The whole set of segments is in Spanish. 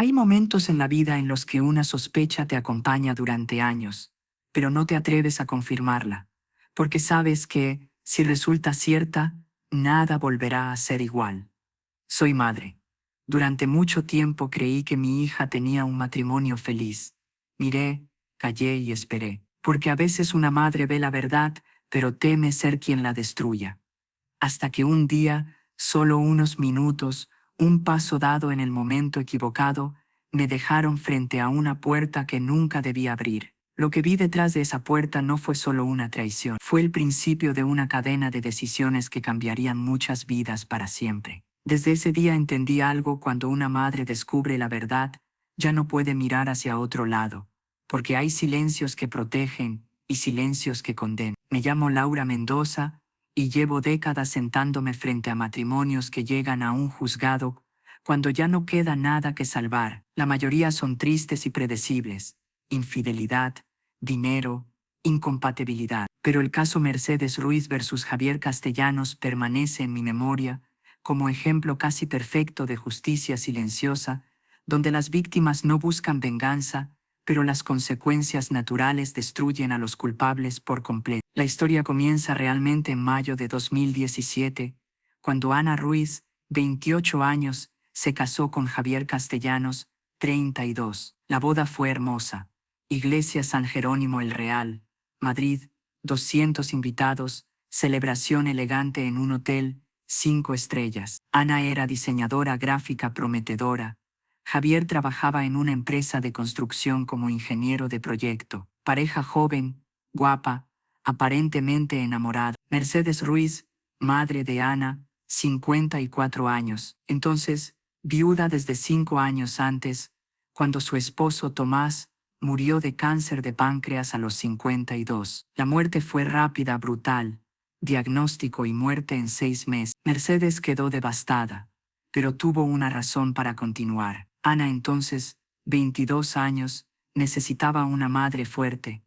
Hay momentos en la vida en los que una sospecha te acompaña durante años, pero no te atreves a confirmarla, porque sabes que, si resulta cierta, nada volverá a ser igual. Soy madre. Durante mucho tiempo creí que mi hija tenía un matrimonio feliz. Miré, callé y esperé, porque a veces una madre ve la verdad, pero teme ser quien la destruya. Hasta que un día, solo unos minutos, un paso dado en el momento equivocado, me dejaron frente a una puerta que nunca debí abrir. Lo que vi detrás de esa puerta no fue solo una traición, fue el principio de una cadena de decisiones que cambiarían muchas vidas para siempre. Desde ese día entendí algo: cuando una madre descubre la verdad, ya no puede mirar hacia otro lado, porque hay silencios que protegen y silencios que condenan. Me llamo Laura Mendoza y llevo décadas sentándome frente a matrimonios que llegan a un juzgado cuando ya no queda nada que salvar. La mayoría son tristes y predecibles: infidelidad, dinero, incompatibilidad. Pero el caso Mercedes Ruiz versus Javier Castellanos permanece en mi memoria como ejemplo casi perfecto de justicia silenciosa, donde las víctimas no buscan venganza, pero las consecuencias naturales destruyen a los culpables por completo. La historia comienza realmente en mayo de 2017, cuando Ana Ruiz, 28 años, se casó con Javier Castellanos, 32. La boda fue hermosa. Iglesia San Jerónimo el Real, Madrid, 200 invitados, celebración elegante en un hotel, 5 estrellas. Ana era diseñadora gráfica prometedora. Javier trabajaba en una empresa de construcción como ingeniero de proyecto. Pareja joven, guapa, aparentemente enamorada. Mercedes Ruiz, madre de Ana, 54 años, entonces viuda desde 5 años antes, cuando su esposo Tomás murió de cáncer de páncreas a los 52. La muerte fue rápida, brutal. Diagnóstico y muerte en 6 meses. Mercedes quedó devastada, pero tuvo una razón para continuar. Ana, entonces, 22 años, necesitaba una madre fuerte.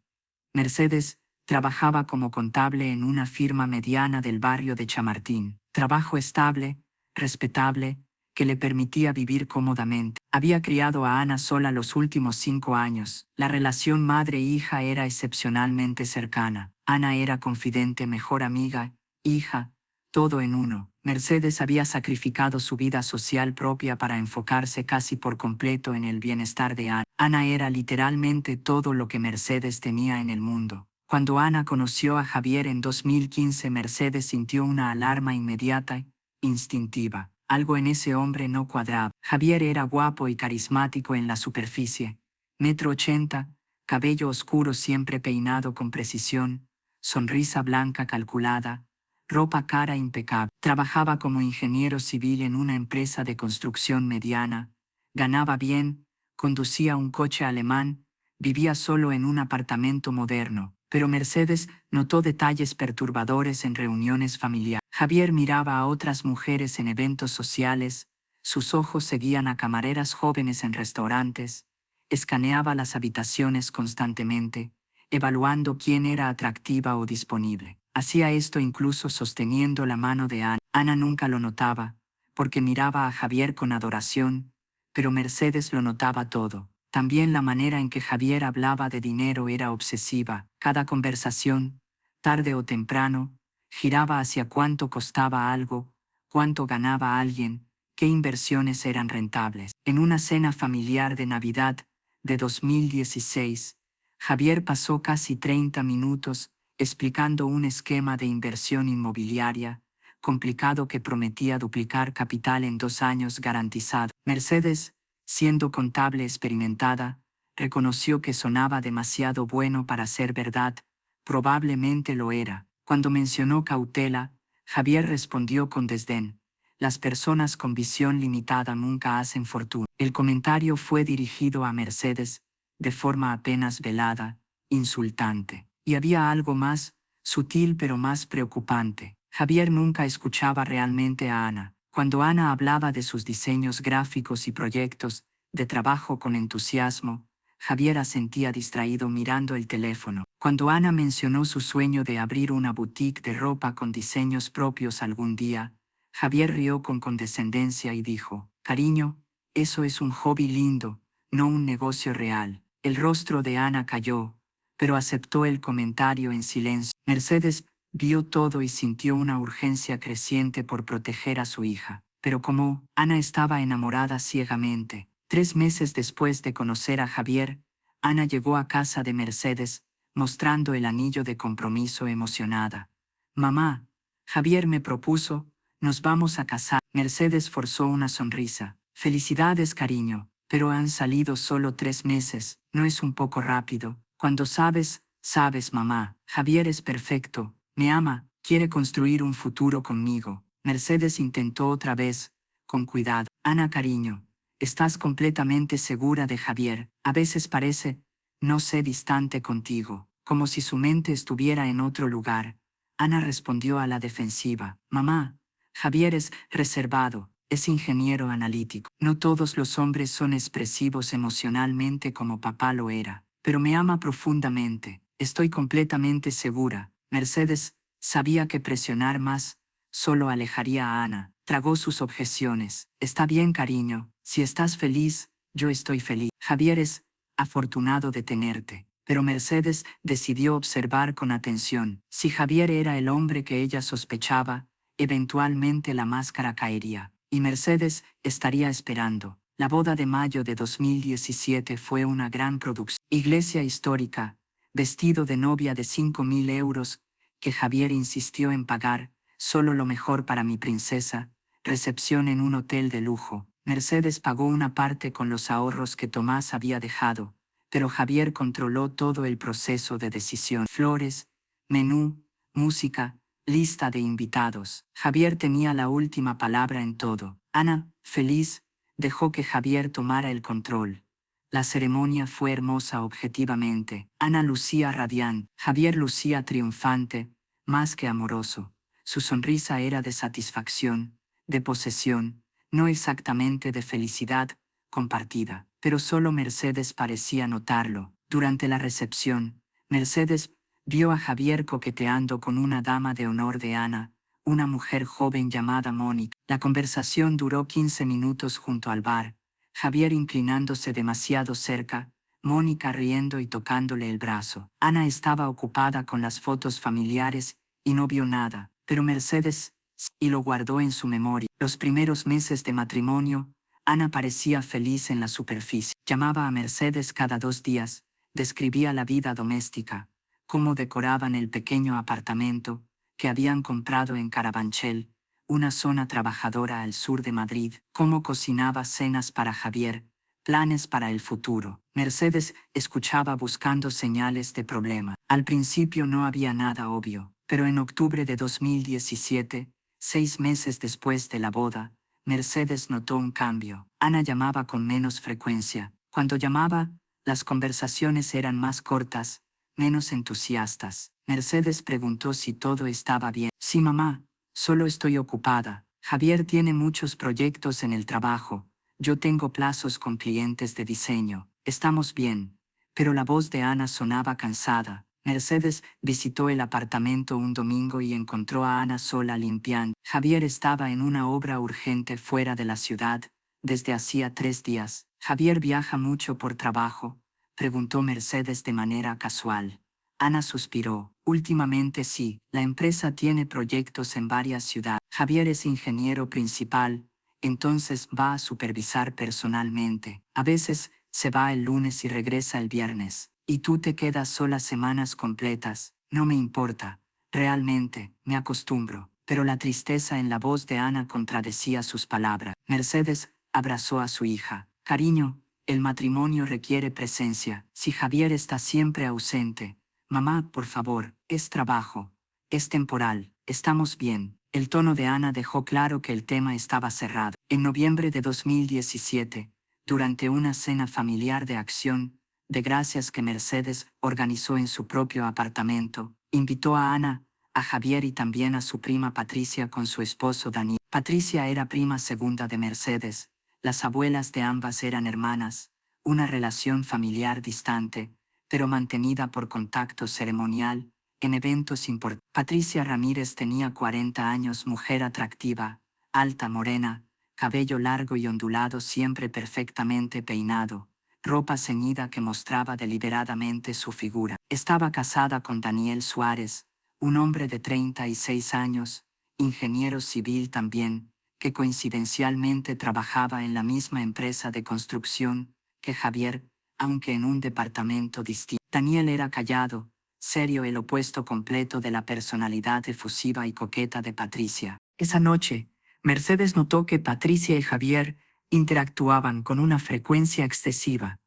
Mercedes trabajaba como contable en una firma mediana del barrio de Chamartín. Trabajo estable, respetable, que le permitía vivir cómodamente. Había criado a Ana sola los últimos 5 años. La relación madre-hija era excepcionalmente cercana. Ana era confidente, mejor amiga, hija, todo en uno. Mercedes había sacrificado su vida social propia para enfocarse casi por completo en el bienestar de Ana. Ana era literalmente todo lo que Mercedes tenía en el mundo. Cuando Ana conoció a Javier en 2015, Mercedes sintió una alarma inmediata, instintiva. Algo en ese hombre no cuadraba. Javier era guapo y carismático en la superficie. 1,80 m, cabello oscuro siempre peinado con precisión, sonrisa blanca calculada, ropa cara impecable. Trabajaba como ingeniero civil en una empresa de construcción mediana, ganaba bien, conducía un coche alemán, vivía solo en un apartamento moderno. Pero Mercedes notó detalles perturbadores en reuniones familiares. Javier miraba a otras mujeres en eventos sociales, sus ojos seguían a camareras jóvenes en restaurantes, escaneaba las habitaciones constantemente, evaluando quién era atractiva o disponible. Hacía esto incluso sosteniendo la mano de Ana. Ana nunca lo notaba, porque miraba a Javier con adoración, pero Mercedes lo notaba todo. También la manera en que Javier hablaba de dinero era obsesiva. Cada conversación, tarde o temprano, giraba hacia cuánto costaba algo, cuánto ganaba alguien, qué inversiones eran rentables. En una cena familiar de Navidad de 2016, Javier pasó casi 30 minutos explicando un esquema de inversión inmobiliaria complicado que prometía duplicar capital en 2 años garantizado. Mercedes, siendo contable experimentada, reconoció que sonaba demasiado bueno para ser verdad. Probablemente lo era. Cuando mencionó cautela, Javier respondió con desdén: las personas con visión limitada nunca hacen fortuna. El comentario fue dirigido a Mercedes, de forma apenas velada, insultante. Y había algo más, sutil pero más preocupante. Javier nunca escuchaba realmente a Ana. Cuando Ana hablaba de sus diseños gráficos y proyectos de trabajo con entusiasmo, Javier asentía distraído mirando el teléfono. Cuando Ana mencionó su sueño de abrir una boutique de ropa con diseños propios algún día, Javier rió con condescendencia y dijo: cariño, Eso es un hobby lindo, no un negocio real. El rostro de Ana cayó, pero aceptó el comentario en silencio. Mercedes vio todo y sintió una urgencia creciente por proteger a su hija. Pero como Ana estaba enamorada ciegamente, 3 meses después de conocer a Javier, Ana llegó a casa de Mercedes, mostrando el anillo de compromiso emocionada. Mamá, Javier me propuso, nos vamos a casar. Mercedes forzó una sonrisa. Felicidades, cariño, pero han salido solo 3 meses, ¿no es un poco rápido? Cuando sabes, sabes, mamá. Javier es perfecto, me ama, quiere construir un futuro conmigo. Mercedes intentó otra vez, con cuidado. Ana, cariño, estás completamente segura de Javier. A veces parece, no sé, distante contigo, como si su mente estuviera en otro lugar. Ana respondió a la defensiva. Mamá, Javier es reservado, es ingeniero analítico. No todos los hombres son expresivos emocionalmente como papá lo era, pero me ama profundamente. Estoy completamente segura. Mercedes sabía que presionar más solo alejaría a Ana. Tragó sus objeciones. Está bien, cariño. Si estás feliz, yo estoy feliz. Javier es afortunado de tenerte. Pero Mercedes decidió observar con atención. Si Javier era el hombre que ella sospechaba, eventualmente la máscara caería, y Mercedes estaría esperando. La boda de mayo de 2017 fue una gran producción. Iglesia histórica, vestido de novia de 5.000 euros, que Javier insistió en pagar, solo lo mejor para mi princesa, recepción en un hotel de lujo. Mercedes pagó una parte con los ahorros que Tomás había dejado, pero Javier controló todo el proceso de decisión. Flores, menú, música, lista de invitados. Javier tenía la última palabra en todo. Ana, feliz, dejó que Javier tomara el control. La ceremonia fue hermosa objetivamente. Ana lucía radiante, Javier lucía triunfante, más que amoroso. Su sonrisa era de satisfacción, de posesión, no exactamente de felicidad compartida. Pero solo Mercedes parecía notarlo. Durante la recepción, Mercedes vio a Javier coqueteando con una dama de honor de Ana, una mujer joven llamada Mónica. La conversación duró 15 minutos junto al bar, Javier inclinándose demasiado cerca, Mónica riendo y tocándole el brazo. Ana estaba ocupada con las fotos familiares y no vio nada, pero Mercedes y lo guardó en su memoria. Los primeros meses de matrimonio, Ana parecía feliz en la superficie. Llamaba a Mercedes cada 2 días, describía la vida doméstica, cómo decoraban el pequeño apartamento que habían comprado en Carabanchel, una zona trabajadora al sur de Madrid, cómo cocinaba cenas para Javier, planes para el futuro. Mercedes escuchaba buscando señales de problema. Al principio no había nada obvio, pero en octubre de 2017, 6 meses después de la boda, Mercedes notó un cambio. Ana llamaba con menos frecuencia. Cuando llamaba, las conversaciones eran más cortas, menos entusiastas. Mercedes preguntó si todo estaba bien. Sí, mamá, solo estoy ocupada. Javier tiene muchos proyectos en el trabajo. Yo tengo plazos con clientes de diseño. Estamos bien. Pero la voz de Ana sonaba cansada. Mercedes visitó el apartamento un domingo y encontró a Ana sola limpiando. Javier estaba en una obra urgente fuera de la ciudad, desde hacía 3 días. ¿Javier viaja mucho por trabajo?, preguntó Mercedes de manera casual. Ana suspiró. Últimamente sí, la empresa tiene proyectos en varias ciudades. Javier es ingeniero principal, entonces va a supervisar personalmente. A veces se va el lunes y regresa el viernes. Y tú te quedas sola semanas completas. No me importa. Realmente, me acostumbro. Pero la tristeza en la voz de Ana contradecía sus palabras. Mercedes abrazó a su hija. Cariño, el matrimonio requiere presencia. Si Javier está siempre ausente, mamá, por favor, es trabajo. Es temporal. Estamos bien. El tono de Ana dejó claro que el tema estaba cerrado. En noviembre de 2017, durante una cena familiar de acción de gracias que Mercedes organizó en su propio apartamento, invitó a Ana, a Javier y también a su prima Patricia con su esposo Dani. Patricia era prima segunda de Mercedes. Las abuelas de ambas eran hermanas, una relación familiar distante, pero mantenida por contacto ceremonial, en eventos importantes. Patricia Ramírez tenía 40 años, mujer atractiva, alta, morena, cabello largo y ondulado siempre perfectamente peinado, ropa ceñida que mostraba deliberadamente su figura. Estaba casada con Daniel Suárez, un hombre de 36 años, ingeniero civil también, que coincidencialmente trabajaba en la misma empresa de construcción que Javier, aunque en un departamento distinto. Daniel era callado, serio, el opuesto completo de la personalidad efusiva y coqueta de Patricia. Esa noche, Mercedes notó que Patricia y Javier interactuaban con una frecuencia excesiva.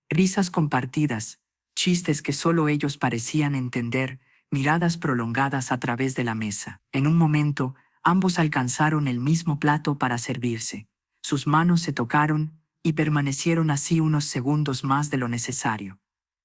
Risas compartidas, chistes que solo ellos parecían entender, miradas prolongadas a través de la mesa. En un momento, ambos alcanzaron el mismo plato para servirse. Sus manos se tocaron y permanecieron así unos segundos más de lo necesario.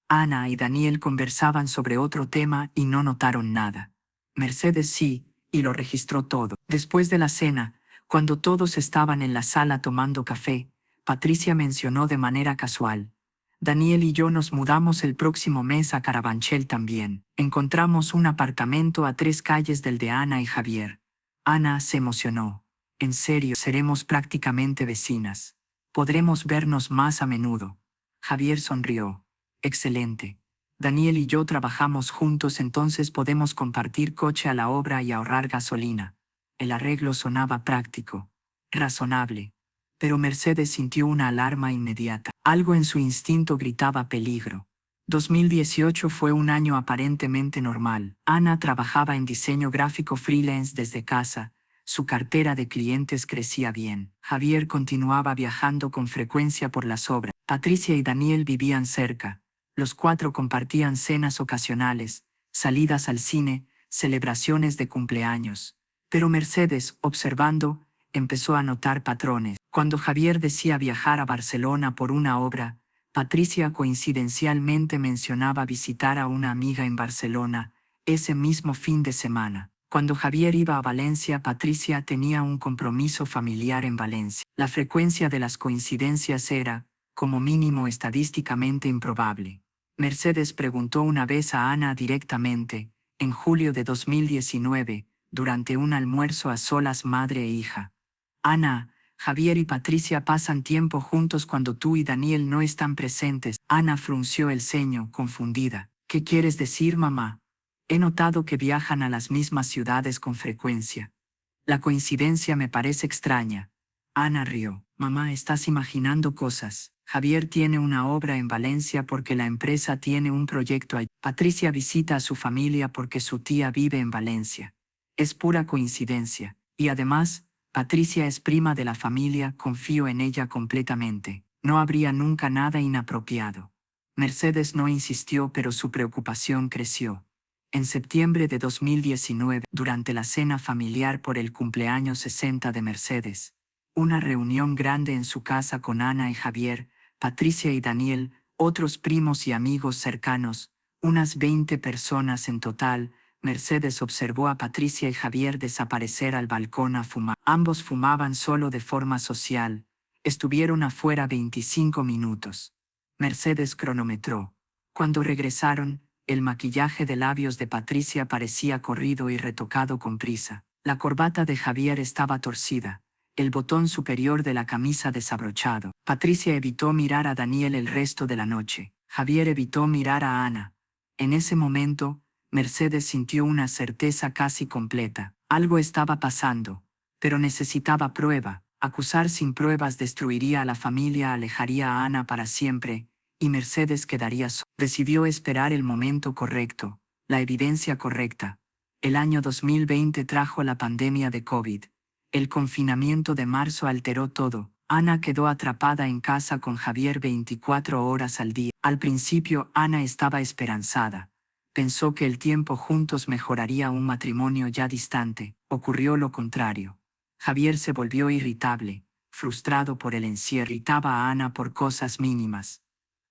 Ana y Daniel conversaban sobre otro tema y no notaron nada. Mercedes sí, y lo registró todo. Después de la cena, cuando todos estaban en la sala tomando café, Patricia mencionó de manera casual: Daniel y yo nos mudamos el próximo mes a Carabanchel también. Encontramos un apartamento a 3 calles del de Ana y Javier. Ana se emocionó. En serio, seremos prácticamente vecinas. Podremos vernos más a menudo. Javier sonrió. Excelente. Daniel y yo trabajamos juntos, entonces podemos compartir coche a la obra y ahorrar gasolina. El arreglo sonaba práctico, razonable. Pero Mercedes sintió una alarma inmediata. Algo en su instinto gritaba peligro. 2018 fue un año aparentemente normal. Ana trabajaba en diseño gráfico freelance desde casa. Su cartera de clientes crecía bien. Javier continuaba viajando con frecuencia por las obras. Patricia y Daniel vivían cerca. Los 4 compartían cenas ocasionales, salidas al cine, celebraciones de cumpleaños. Pero Mercedes, observando, empezó a notar patrones. Cuando Javier decía viajar a Barcelona por una obra, Patricia coincidencialmente mencionaba visitar a una amiga en Barcelona ese mismo fin de semana. Cuando Javier iba a Valencia, Patricia tenía un compromiso familiar en Valencia. La frecuencia de las coincidencias era, como mínimo, estadísticamente improbable. Mercedes preguntó una vez a Ana directamente, en julio de 2019, durante un almuerzo a solas madre e hija: Ana, Javier y Patricia pasan tiempo juntos cuando tú y Daniel no están presentes. Ana frunció el ceño, confundida. ¿Qué quieres decir, mamá? He notado que viajan a las mismas ciudades con frecuencia. La coincidencia me parece extraña. Ana rió. Mamá, estás imaginando cosas. Javier tiene una obra en Valencia porque la empresa tiene un proyecto allí. Patricia visita a su familia porque su tía vive en Valencia. Es pura coincidencia. Y además, Patricia es prima de la familia, confío en ella completamente. No habría nunca nada inapropiado. Mercedes no insistió, pero su preocupación creció. En septiembre de 2019, durante la cena familiar por el cumpleaños 60 de Mercedes, una reunión grande en su casa con Ana y Javier, Patricia y Daniel, otros primos y amigos cercanos, unas 20 personas en total, Mercedes observó a Patricia y Javier desaparecer al balcón a fumar. Ambos fumaban solo de forma social. Estuvieron afuera 25 minutos. Mercedes cronometró. Cuando regresaron, el maquillaje de labios de Patricia parecía corrido y retocado con prisa. La corbata de Javier estaba torcida, el botón superior de la camisa desabrochado. Patricia evitó mirar a Daniel el resto de la noche. Javier evitó mirar a Ana. En ese momento, Mercedes sintió una certeza casi completa. Algo estaba pasando, pero necesitaba prueba. Acusar sin pruebas destruiría a la familia, alejaría a Ana para siempre, y Mercedes quedaría sola. Decidió esperar el momento correcto, la evidencia correcta. El año 2020 trajo la pandemia de COVID. El confinamiento de marzo alteró todo. Ana quedó atrapada en casa con Javier 24 horas al día. Al principio, Ana estaba esperanzada. Pensó que el tiempo juntos mejoraría un matrimonio ya distante. Ocurrió lo contrario. Javier se volvió irritable, frustrado por el encierro. Irritaba a Ana por cosas mínimas.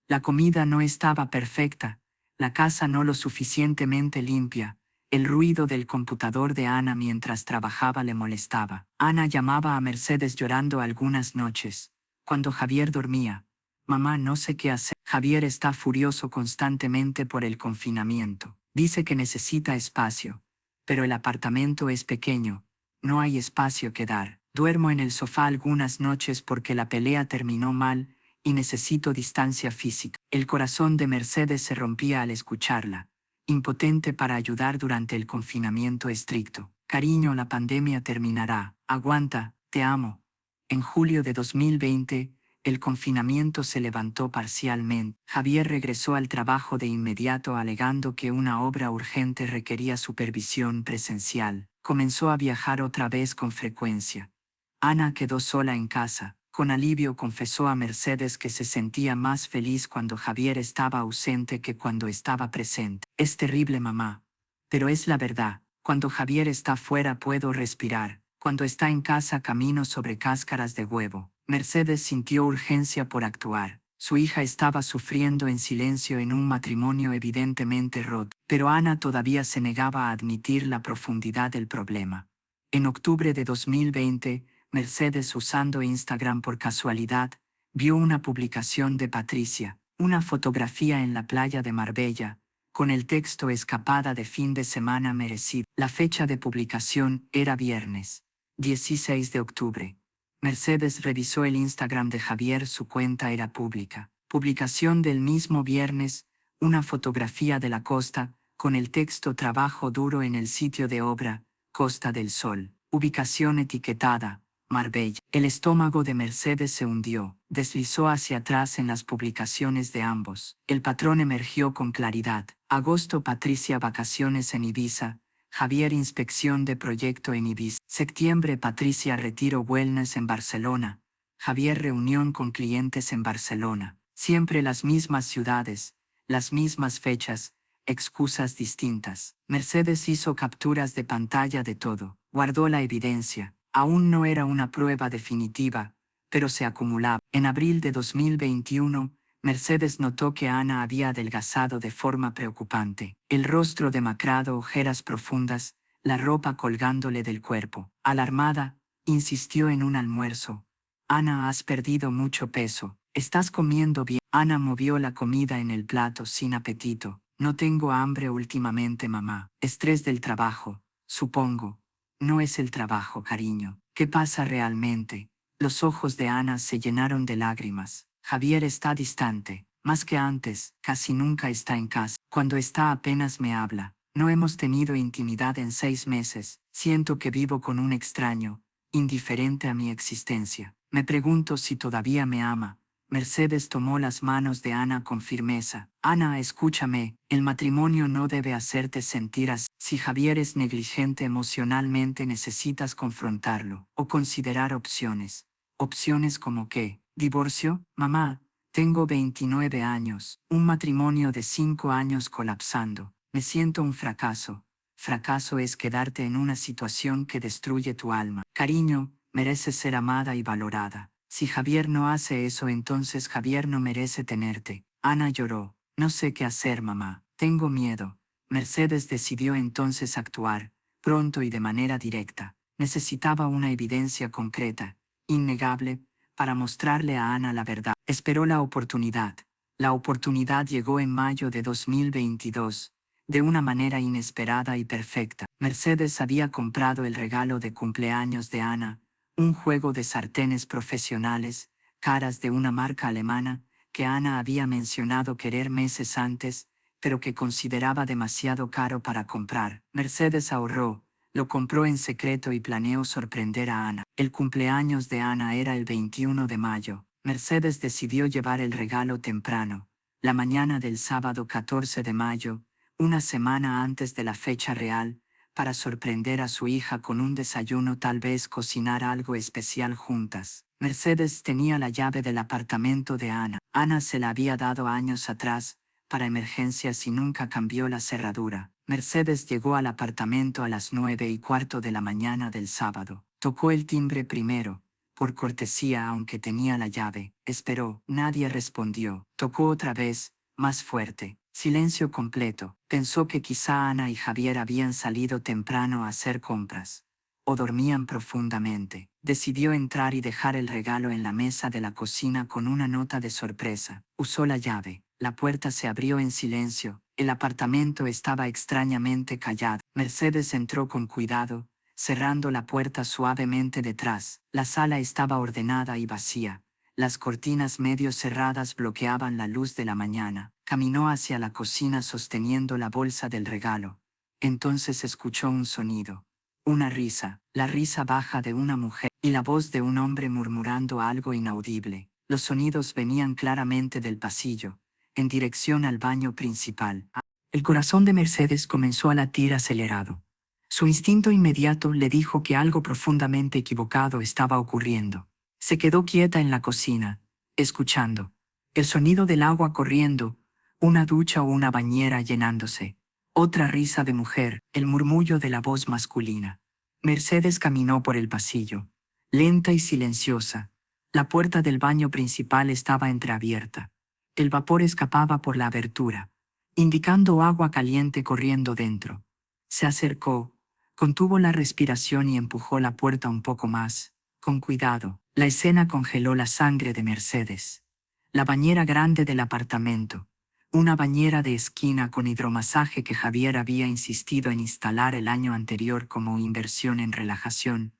La comida no estaba perfecta, la casa no lo suficientemente limpia, el ruido del computador de Ana mientras trabajaba le molestaba. Ana llamaba a Mercedes llorando algunas noches. Cuando Javier dormía: mamá, no sé qué hacer. Javier está furioso constantemente por el confinamiento. Dice que necesita espacio, pero el apartamento es pequeño, no hay espacio que dar. Duermo en el sofá algunas noches porque la pelea terminó mal y necesito distancia física. El corazón de Mercedes se rompía al escucharla, impotente para ayudar durante el confinamiento estricto. Cariño, la pandemia terminará. Aguanta, te amo. En julio de 2020, el confinamiento se levantó parcialmente. Javier regresó al trabajo de inmediato alegando que una obra urgente requería supervisión presencial. Comenzó a viajar otra vez con frecuencia. Ana quedó sola en casa. Con alivio confesó a Mercedes que se sentía más feliz cuando Javier estaba ausente que cuando estaba presente. Es terrible, mamá. Pero es la verdad. Cuando Javier está fuera puedo respirar. Cuando está en casa camino sobre cáscaras de huevo. Mercedes sintió urgencia por actuar. Su hija estaba sufriendo en silencio en un matrimonio evidentemente roto, pero Ana todavía se negaba a admitir la profundidad del problema. En octubre de 2020, Mercedes, usando Instagram por casualidad, vio una publicación de Patricia, una fotografía en la playa de Marbella, con el texto "Escapada de fin de semana merecida". La fecha de publicación era viernes, 16 de octubre. Mercedes revisó el Instagram de Javier, su cuenta era pública. Publicación del mismo viernes, una fotografía de la costa, con el texto "Trabajo duro en el sitio de obra, Costa del Sol". Ubicación etiquetada, Marbella. El estómago de Mercedes se hundió, deslizó hacia atrás en las publicaciones de ambos. El patrón emergió con claridad. Agosto, Patricia, vacaciones en Ibiza. Javier, inspección de proyecto en Ibiza. Septiembre, Patricia, retiro wellness en Barcelona. Javier, reunión con clientes en Barcelona. Siempre las mismas ciudades, las mismas fechas, excusas distintas. Mercedes hizo capturas de pantalla de todo. Guardó la evidencia. Aún no era una prueba definitiva, pero se acumulaba. En abril de 2021, Mercedes notó que Ana había adelgazado de forma preocupante. El rostro demacrado, ojeras profundas, la ropa colgándole del cuerpo. Alarmada, insistió en un almuerzo. Ana, has perdido mucho peso. ¿Estás comiendo bien? Ana movió la comida en el plato sin apetito. No tengo hambre últimamente, mamá. Estrés del trabajo, supongo. No es el trabajo, cariño. ¿Qué pasa realmente? Los ojos de Ana se llenaron de lágrimas. Javier está distante, más que antes, casi nunca está en casa. Cuando está apenas me habla. No hemos tenido intimidad en 6 meses. Siento que vivo con un extraño, indiferente a mi existencia. Me pregunto si todavía me ama. Mercedes tomó las manos de Ana con firmeza. Ana, escúchame, el matrimonio no debe hacerte sentir así. Si Javier es negligente emocionalmente, necesitas confrontarlo o considerar opciones. ¿Opciones como qué? ¿Divorcio? Mamá, tengo 29 años, un matrimonio de 5 años colapsando. Me siento un fracaso. Fracaso es quedarte en una situación que destruye tu alma. Cariño, mereces ser amada y valorada. Si Javier no hace eso, entonces Javier no merece tenerte. Ana lloró. No sé qué hacer, mamá. Tengo miedo. Mercedes decidió entonces actuar, pronto y de manera directa. Necesitaba una evidencia concreta, innegable, para mostrarle a Ana la verdad. Esperó la oportunidad. La oportunidad llegó en mayo de 2022, de una manera inesperada y perfecta. Mercedes había comprado el regalo de cumpleaños de Ana, un juego de sartenes profesionales, caras de una marca alemana, que Ana había mencionado querer meses antes, pero que consideraba demasiado caro para comprar. Mercedes ahorró, lo compró en secreto y planeó sorprender a Ana. El cumpleaños de Ana era el 21 de mayo. Mercedes decidió llevar el regalo temprano, la mañana del sábado 14 de mayo, una semana antes de la fecha real, para sorprender a su hija con un desayuno, tal vez cocinar algo especial juntas. Mercedes tenía la llave del apartamento de Ana. Ana se la había dado años atrás, para emergencias, y nunca cambió la cerradura. Mercedes llegó al apartamento a las 9:15 de la mañana del sábado. Tocó el timbre primero, por cortesía, aunque tenía la llave. Esperó. Nadie respondió. Tocó otra vez, más fuerte. Silencio completo. Pensó que quizá Ana y Javier habían salido temprano a hacer compras, o dormían profundamente. Decidió entrar y dejar el regalo en la mesa de la cocina con una nota de sorpresa. Usó la llave. La puerta se abrió en silencio. El apartamento estaba extrañamente callado. Mercedes entró con cuidado, cerrando la puerta suavemente detrás. La sala estaba ordenada y vacía. Las cortinas medio cerradas bloqueaban la luz de la mañana. Caminó hacia la cocina sosteniendo la bolsa del regalo. Entonces escuchó un sonido. Una risa, la risa baja de una mujer y la voz de un hombre murmurando algo inaudible. Los sonidos venían claramente del pasillo, en dirección al baño principal. El corazón de Mercedes comenzó a latir acelerado. Su instinto inmediato le dijo que algo profundamente equivocado estaba ocurriendo. Se quedó quieta en la cocina, escuchando el sonido del agua corriendo, una ducha o una bañera llenándose, otra risa de mujer, el murmullo de la voz masculina. Mercedes caminó por el pasillo, lenta y silenciosa. La puerta del baño principal estaba entreabierta. El vapor escapaba por la abertura, indicando agua caliente corriendo dentro. Se acercó, contuvo la respiración y empujó la puerta un poco más, con cuidado. La escena congeló la sangre de Mercedes. La bañera grande del apartamento, una bañera de esquina con hidromasaje que Javier había insistido en instalar el año anterior como inversión en relajación,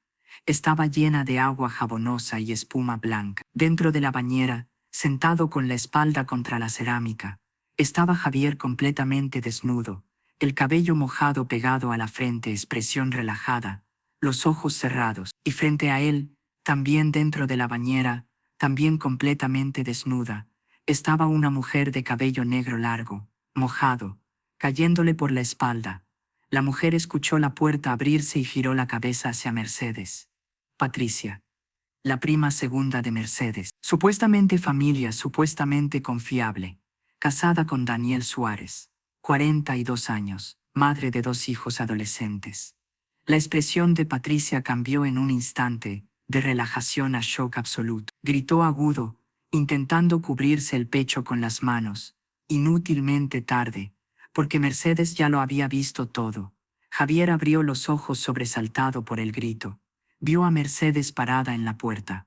estaba llena de agua jabonosa y espuma blanca. Dentro de la bañera, sentado con la espalda contra la cerámica, estaba Javier completamente desnudo, el cabello mojado pegado a la frente, expresión relajada, los ojos cerrados, y frente a él, también dentro de la bañera, también completamente desnuda, estaba una mujer de cabello negro largo, mojado, cayéndole por la espalda. La mujer escuchó la puerta abrirse y giró la cabeza hacia Mercedes. Patricia, la prima segunda de Mercedes, supuestamente familia, supuestamente confiable, casada con Daniel Suárez, 42 años, madre de 2 hijos adolescentes. La expresión de Patricia cambió en un instante, de relajación a shock absoluto. Gritó agudo, intentando cubrirse el pecho con las manos, inútilmente tarde, porque Mercedes ya lo había visto todo. Javier abrió los ojos sobresaltado por el grito. Vio a Mercedes parada en la puerta.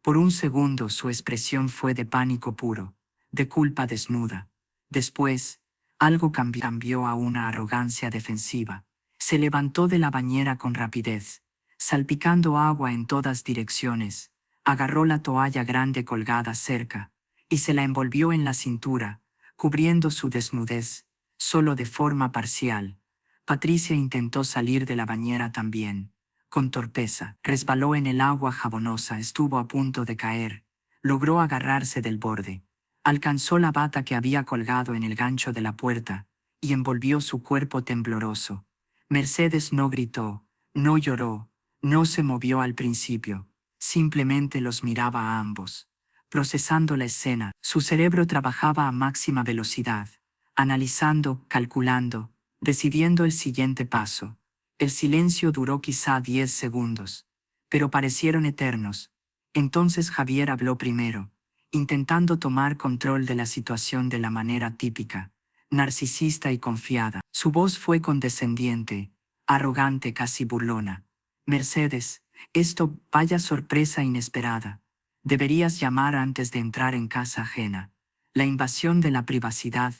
Por un segundo su expresión fue de pánico puro, de culpa desnuda. Después, algo cambió a una arrogancia defensiva. Se levantó de la bañera con rapidez, salpicando agua en todas direcciones, agarró la toalla grande colgada cerca, y se la envolvió en la cintura, cubriendo su desnudez, solo de forma parcial. Patricia intentó salir de la bañera también. Con torpeza, resbaló en el agua jabonosa, estuvo a punto de caer. Logró agarrarse del borde. Alcanzó la bata que había colgado en el gancho de la puerta, y envolvió su cuerpo tembloroso. Mercedes no gritó, no lloró, no se movió al principio, simplemente los miraba a ambos. Procesando la escena, su cerebro trabajaba a máxima velocidad, analizando, calculando, decidiendo el siguiente paso. El silencio duró quizá 10 segundos, pero parecieron eternos. Entonces Javier habló primero, intentando tomar control de la situación de la manera típica, narcisista y confiada. Su voz fue condescendiente, arrogante, casi burlona. Mercedes, esto, vaya sorpresa inesperada. Deberías llamar antes de entrar en casa ajena. La invasión de la privacidad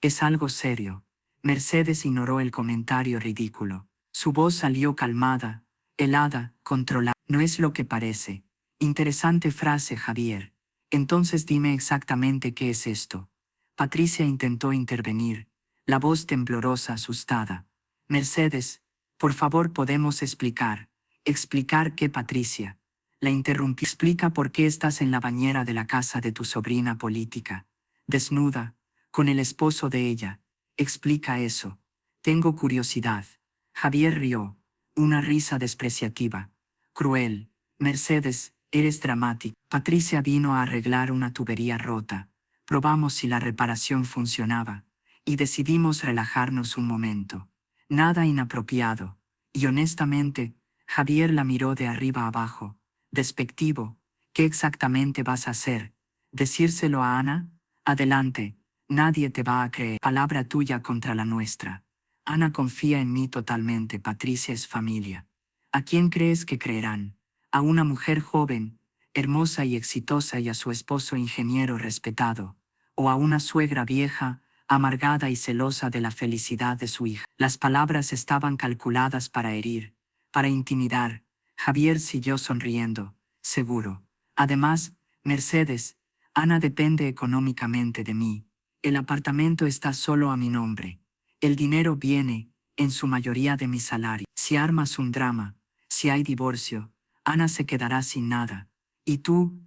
es algo serio. Mercedes ignoró el comentario ridículo. Su voz salió calmada, helada, controlada. No es lo que parece. Interesante frase, Javier. Entonces dime exactamente qué es esto. Patricia intentó intervenir, la voz temblorosa, asustada. Mercedes, por favor, podemos explicar. ¿Explicar qué, Patricia? La interrumpí. Explica por qué estás en la bañera de la casa de tu sobrina política, desnuda, con el esposo de ella. Explica eso. Tengo curiosidad. Javier rió, una risa despreciativa. Cruel. Mercedes, eres dramática. Patricia vino a arreglar una tubería rota. Probamos si la reparación funcionaba, y decidimos relajarnos un momento. Nada inapropiado. Y honestamente, Javier la miró de arriba abajo, despectivo. ¿Qué exactamente vas a hacer? ¿Decírselo a Ana? Adelante, nadie te va a creer. Palabra tuya contra la nuestra. Ana confía en mí totalmente. Patricia es familia. ¿A quién crees que creerán? A una mujer joven, hermosa y exitosa, y a su esposo ingeniero respetado, o a una suegra vieja, amargada y celosa de la felicidad de su hija. Las palabras estaban calculadas para herir, para intimidar. Javier siguió sonriendo, seguro. Además, Mercedes, Ana depende económicamente de mí. El apartamento está solo a mi nombre. El dinero viene, en su mayoría, de mi salario. Si armas un drama, si hay divorcio, Ana se quedará sin nada. Y tú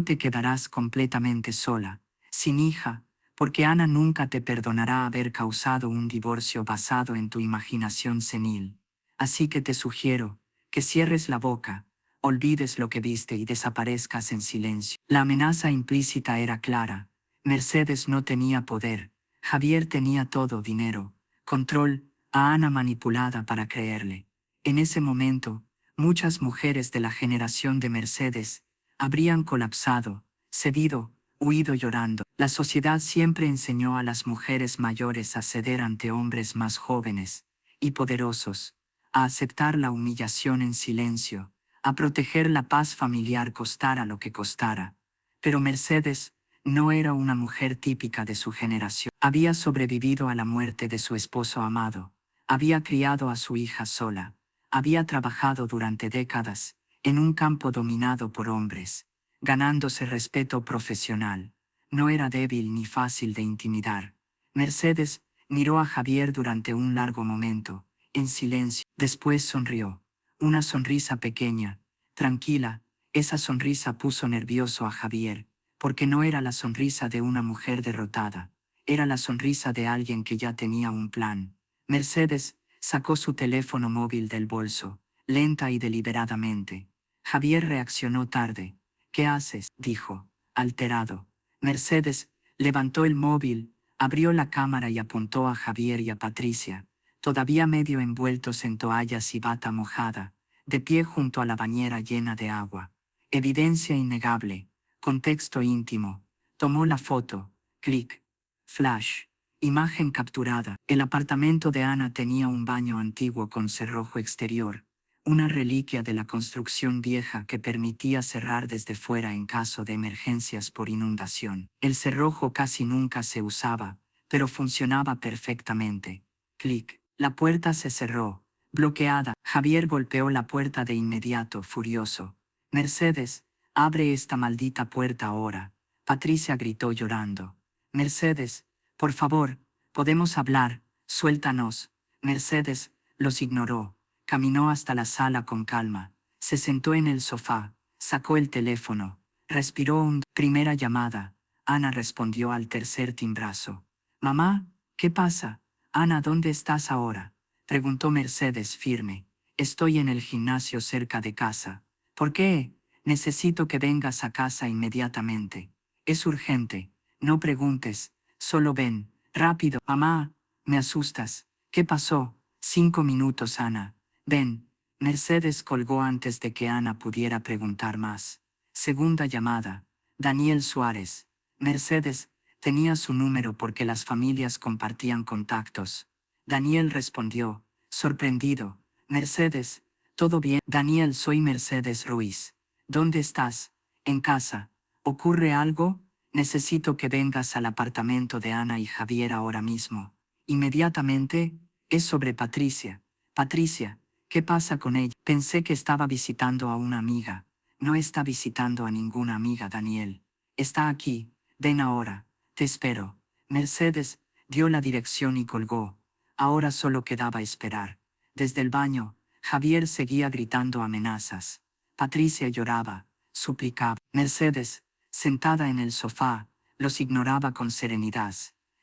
te quedarás completamente sola, sin hija, porque Ana nunca te perdonará haber causado un divorcio basado en tu imaginación senil. Así que te sugiero que cierres la boca, olvides lo que viste y desaparezcas en silencio. La amenaza implícita era clara. Mercedes no tenía poder. Javier tenía todo: dinero, control, a Ana manipulada para creerle. En ese momento, muchas mujeres de la generación de Mercedes habrían colapsado, cedido, huido llorando. La sociedad siempre enseñó a las mujeres mayores a ceder ante hombres más jóvenes y poderosos, a aceptar la humillación en silencio, a proteger la paz familiar costara lo que costara. Pero Mercedes no era una mujer típica de su generación. Había sobrevivido a la muerte de su esposo amado, había criado a su hija sola, había trabajado durante décadas en un campo dominado por hombres, ganándose respeto profesional. No era débil ni fácil de intimidar. Mercedes miró a Javier durante un largo momento, en silencio. Después sonrió. Una sonrisa pequeña, tranquila. Esa sonrisa puso nervioso a Javier, porque no era la sonrisa de una mujer derrotada. Era la sonrisa de alguien que ya tenía un plan. Mercedes sacó su teléfono móvil del bolso, lenta y deliberadamente. Javier reaccionó tarde. «¿Qué haces?», dijo, alterado. Mercedes levantó el móvil, abrió la cámara y apuntó a Javier y a Patricia, todavía medio envueltos en toallas y bata mojada, de pie junto a la bañera llena de agua. Evidencia innegable, contexto íntimo. Tomó la foto, clic, flash, imagen capturada. El apartamento de Ana tenía un baño antiguo con cerrojo exterior, una reliquia de la construcción vieja que permitía cerrar desde fuera en caso de emergencias por inundación. El cerrojo casi nunca se usaba, pero funcionaba perfectamente. Clic. La puerta se cerró, bloqueada. Javier golpeó la puerta de inmediato, furioso. «Mercedes, abre esta maldita puerta ahora», Patricia gritó llorando. «Mercedes, por favor, podemos hablar, suéltanos». Mercedes los ignoró. Caminó hasta la sala con calma, se sentó en el sofá, sacó el teléfono, respiró hondo. Primera llamada. Ana respondió al tercer timbrazo. «Mamá, ¿qué pasa?» «Ana, ¿dónde estás ahora?», preguntó Mercedes firme. «Estoy en el gimnasio cerca de casa». «¿Por qué?» «Necesito que vengas a casa inmediatamente. Es urgente. No preguntes, solo ven, rápido». «Mamá, me asustas». «¿Qué pasó?» «5 minutos, Ana. Ven». Mercedes colgó antes de que Ana pudiera preguntar más. Segunda llamada. Daniel Suárez. Mercedes tenía su número porque las familias compartían contactos. Daniel respondió, sorprendido. «Mercedes, ¿todo bien?» «Daniel, soy Mercedes Ruiz. ¿Dónde estás?» «En casa. ¿Ocurre algo?» «Necesito que vengas al apartamento de Ana y Javier ahora mismo. Inmediatamente». «Es sobre Patricia». «Patricia, ¿qué pasa con ella?» «Pensé que estaba visitando a una amiga». «No está visitando a ninguna amiga, Daniel. Está aquí. Ven ahora. Te espero». Mercedes dio la dirección y colgó. Ahora solo quedaba esperar. Desde el baño, Javier seguía gritando amenazas. Patricia lloraba, suplicaba. Mercedes, sentada en el sofá, los ignoraba con serenidad.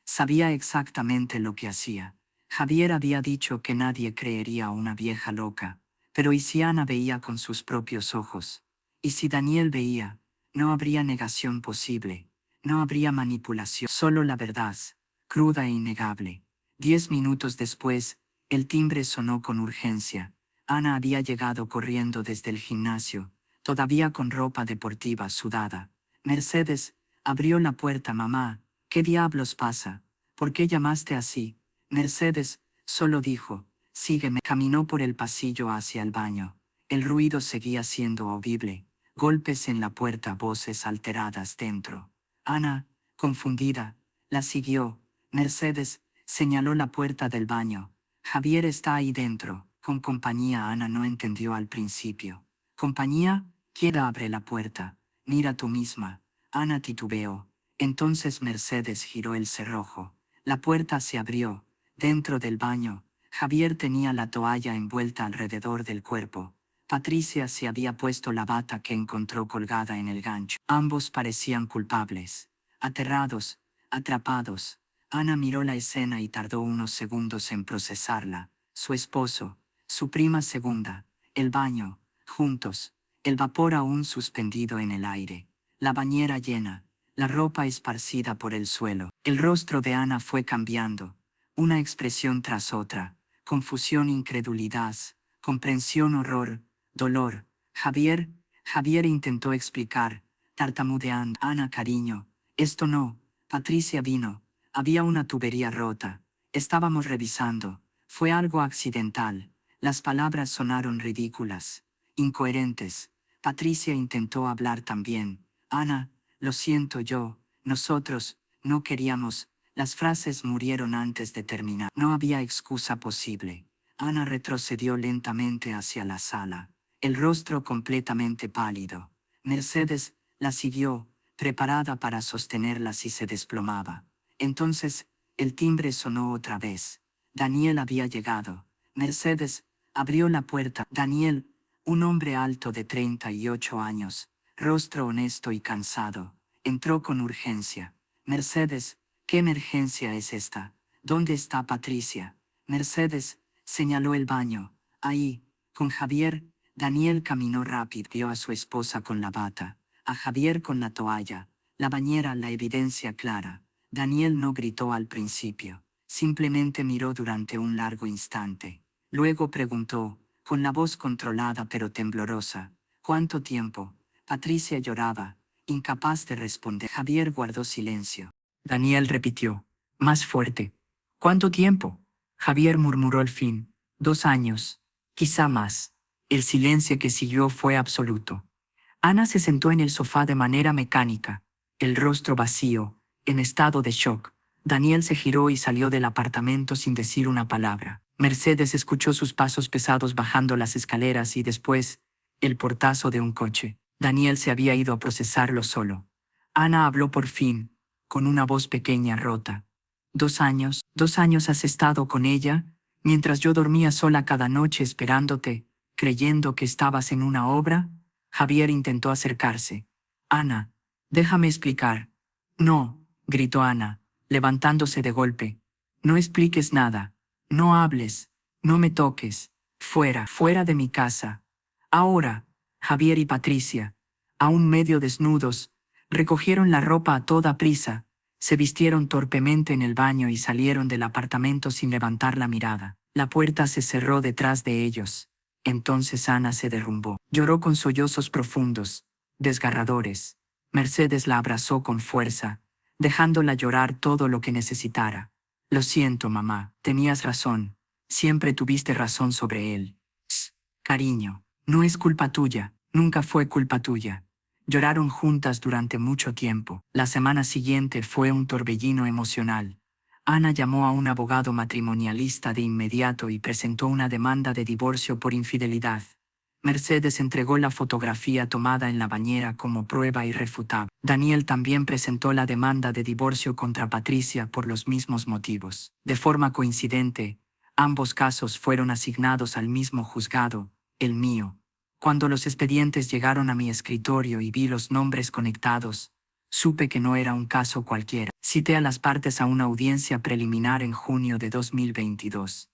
Sabía exactamente lo que hacía. Javier había dicho que nadie creería a una vieja loca, pero ¿y si Ana veía con sus propios ojos? ¿Y si Daniel veía? No habría negación posible, no habría manipulación, solo la verdad, cruda e innegable. 10 minutos después, el timbre sonó con urgencia. Ana había llegado corriendo desde el gimnasio, todavía con ropa deportiva sudada. Mercedes abrió la puerta. «Mamá, ¿qué diablos pasa? ¿Por qué llamaste así?» Mercedes solo dijo, «Sígueme». Caminó por el pasillo hacia el baño. El ruido seguía siendo audible. Golpes en la puerta, voces alteradas dentro. Ana, confundida, la siguió. Mercedes señaló la puerta del baño. «Javier está ahí dentro». Con compañía. Ana no entendió al principio. ¿Compañía? ¿Quién abre la puerta? Mira tú misma. Ana titubeó. Entonces Mercedes giró el cerrojo. La puerta se abrió. Dentro del baño, Javier tenía la toalla envuelta alrededor del cuerpo. Patricia se había puesto la bata que encontró colgada en el gancho. Ambos parecían culpables. Aterrados, atrapados. Ana miró la escena y tardó unos segundos en procesarla. Su esposo, su prima segunda, el baño, juntos, el vapor aún suspendido en el aire, la bañera llena, la ropa esparcida por el suelo. El rostro de Ana fue cambiando, una expresión tras otra, confusión, incredulidad, comprensión, horror, dolor. Javier intentó explicar, tartamudeando. Ana, cariño, esto no. Patricia vino. Había una tubería rota. Estábamos revisando. Fue algo accidental. Las palabras sonaron ridículas, incoherentes. Patricia intentó hablar también. Ana, lo siento nosotros, no queríamos. Las frases murieron antes de terminar. No había excusa posible. Ana retrocedió lentamente hacia la sala, el rostro completamente pálido. Mercedes la siguió, preparada para sostenerla si se desplomaba. Entonces, el timbre sonó otra vez. Daniel había llegado. Mercedes abrió la puerta. Daniel, un hombre alto de 38 años, rostro honesto y cansado, entró con urgencia. Mercedes, ¿qué emergencia es esta? ¿Dónde está Patricia? Mercedes señaló el baño. Ahí, con Javier. Daniel caminó rápido, vio a su esposa con la bata, a Javier con la toalla, la bañera, la evidencia clara. Daniel no gritó al principio, simplemente miró durante un largo instante. Luego preguntó, con la voz controlada pero temblorosa, ¿cuánto tiempo? Patricia lloraba, incapaz de responder. Javier guardó silencio. Daniel repitió, más fuerte. ¿Cuánto tiempo? Javier murmuró al fin, 2 años, quizá más. El silencio que siguió fue absoluto. Ana se sentó en el sofá de manera mecánica, el rostro vacío, en estado de shock. Daniel se giró y salió del apartamento sin decir una palabra. Mercedes escuchó sus pasos pesados bajando las escaleras y después, el portazo de un coche. Daniel se había ido a procesarlo solo. Ana habló por fin, con una voz pequeña rota. 2 años, 2 años has estado con ella, mientras yo dormía sola cada noche esperándote, creyendo que estabas en una obra. Javier intentó acercarse. Ana, déjame explicar. No, gritó Ana, levantándose de golpe. No expliques nada. No hables. No me toques. Fuera, fuera de mi casa. Ahora, Javier y Patricia, aún medio desnudos, recogieron la ropa a toda prisa, se vistieron torpemente en el baño y salieron del apartamento sin levantar la mirada. La puerta se cerró detrás de ellos. Entonces Ana se derrumbó. Lloró con sollozos profundos, desgarradores. Mercedes la abrazó con fuerza, dejándola llorar todo lo que necesitara. Lo siento, mamá, tenías razón. Siempre tuviste razón sobre él. Cariño, no es culpa tuya, nunca fue culpa tuya. Lloraron juntas durante mucho tiempo. La semana siguiente fue un torbellino emocional. Ana llamó a un abogado matrimonialista de inmediato y presentó una demanda de divorcio por infidelidad. Mercedes entregó la fotografía tomada en la bañera como prueba irrefutable. Daniel también presentó la demanda de divorcio contra Patricia por los mismos motivos. De forma coincidente, ambos casos fueron asignados al mismo juzgado, el mío. Cuando los expedientes llegaron a mi escritorio y vi los nombres conectados, supe que no era un caso cualquiera. Cité a las partes a una audiencia preliminar en junio de 2022.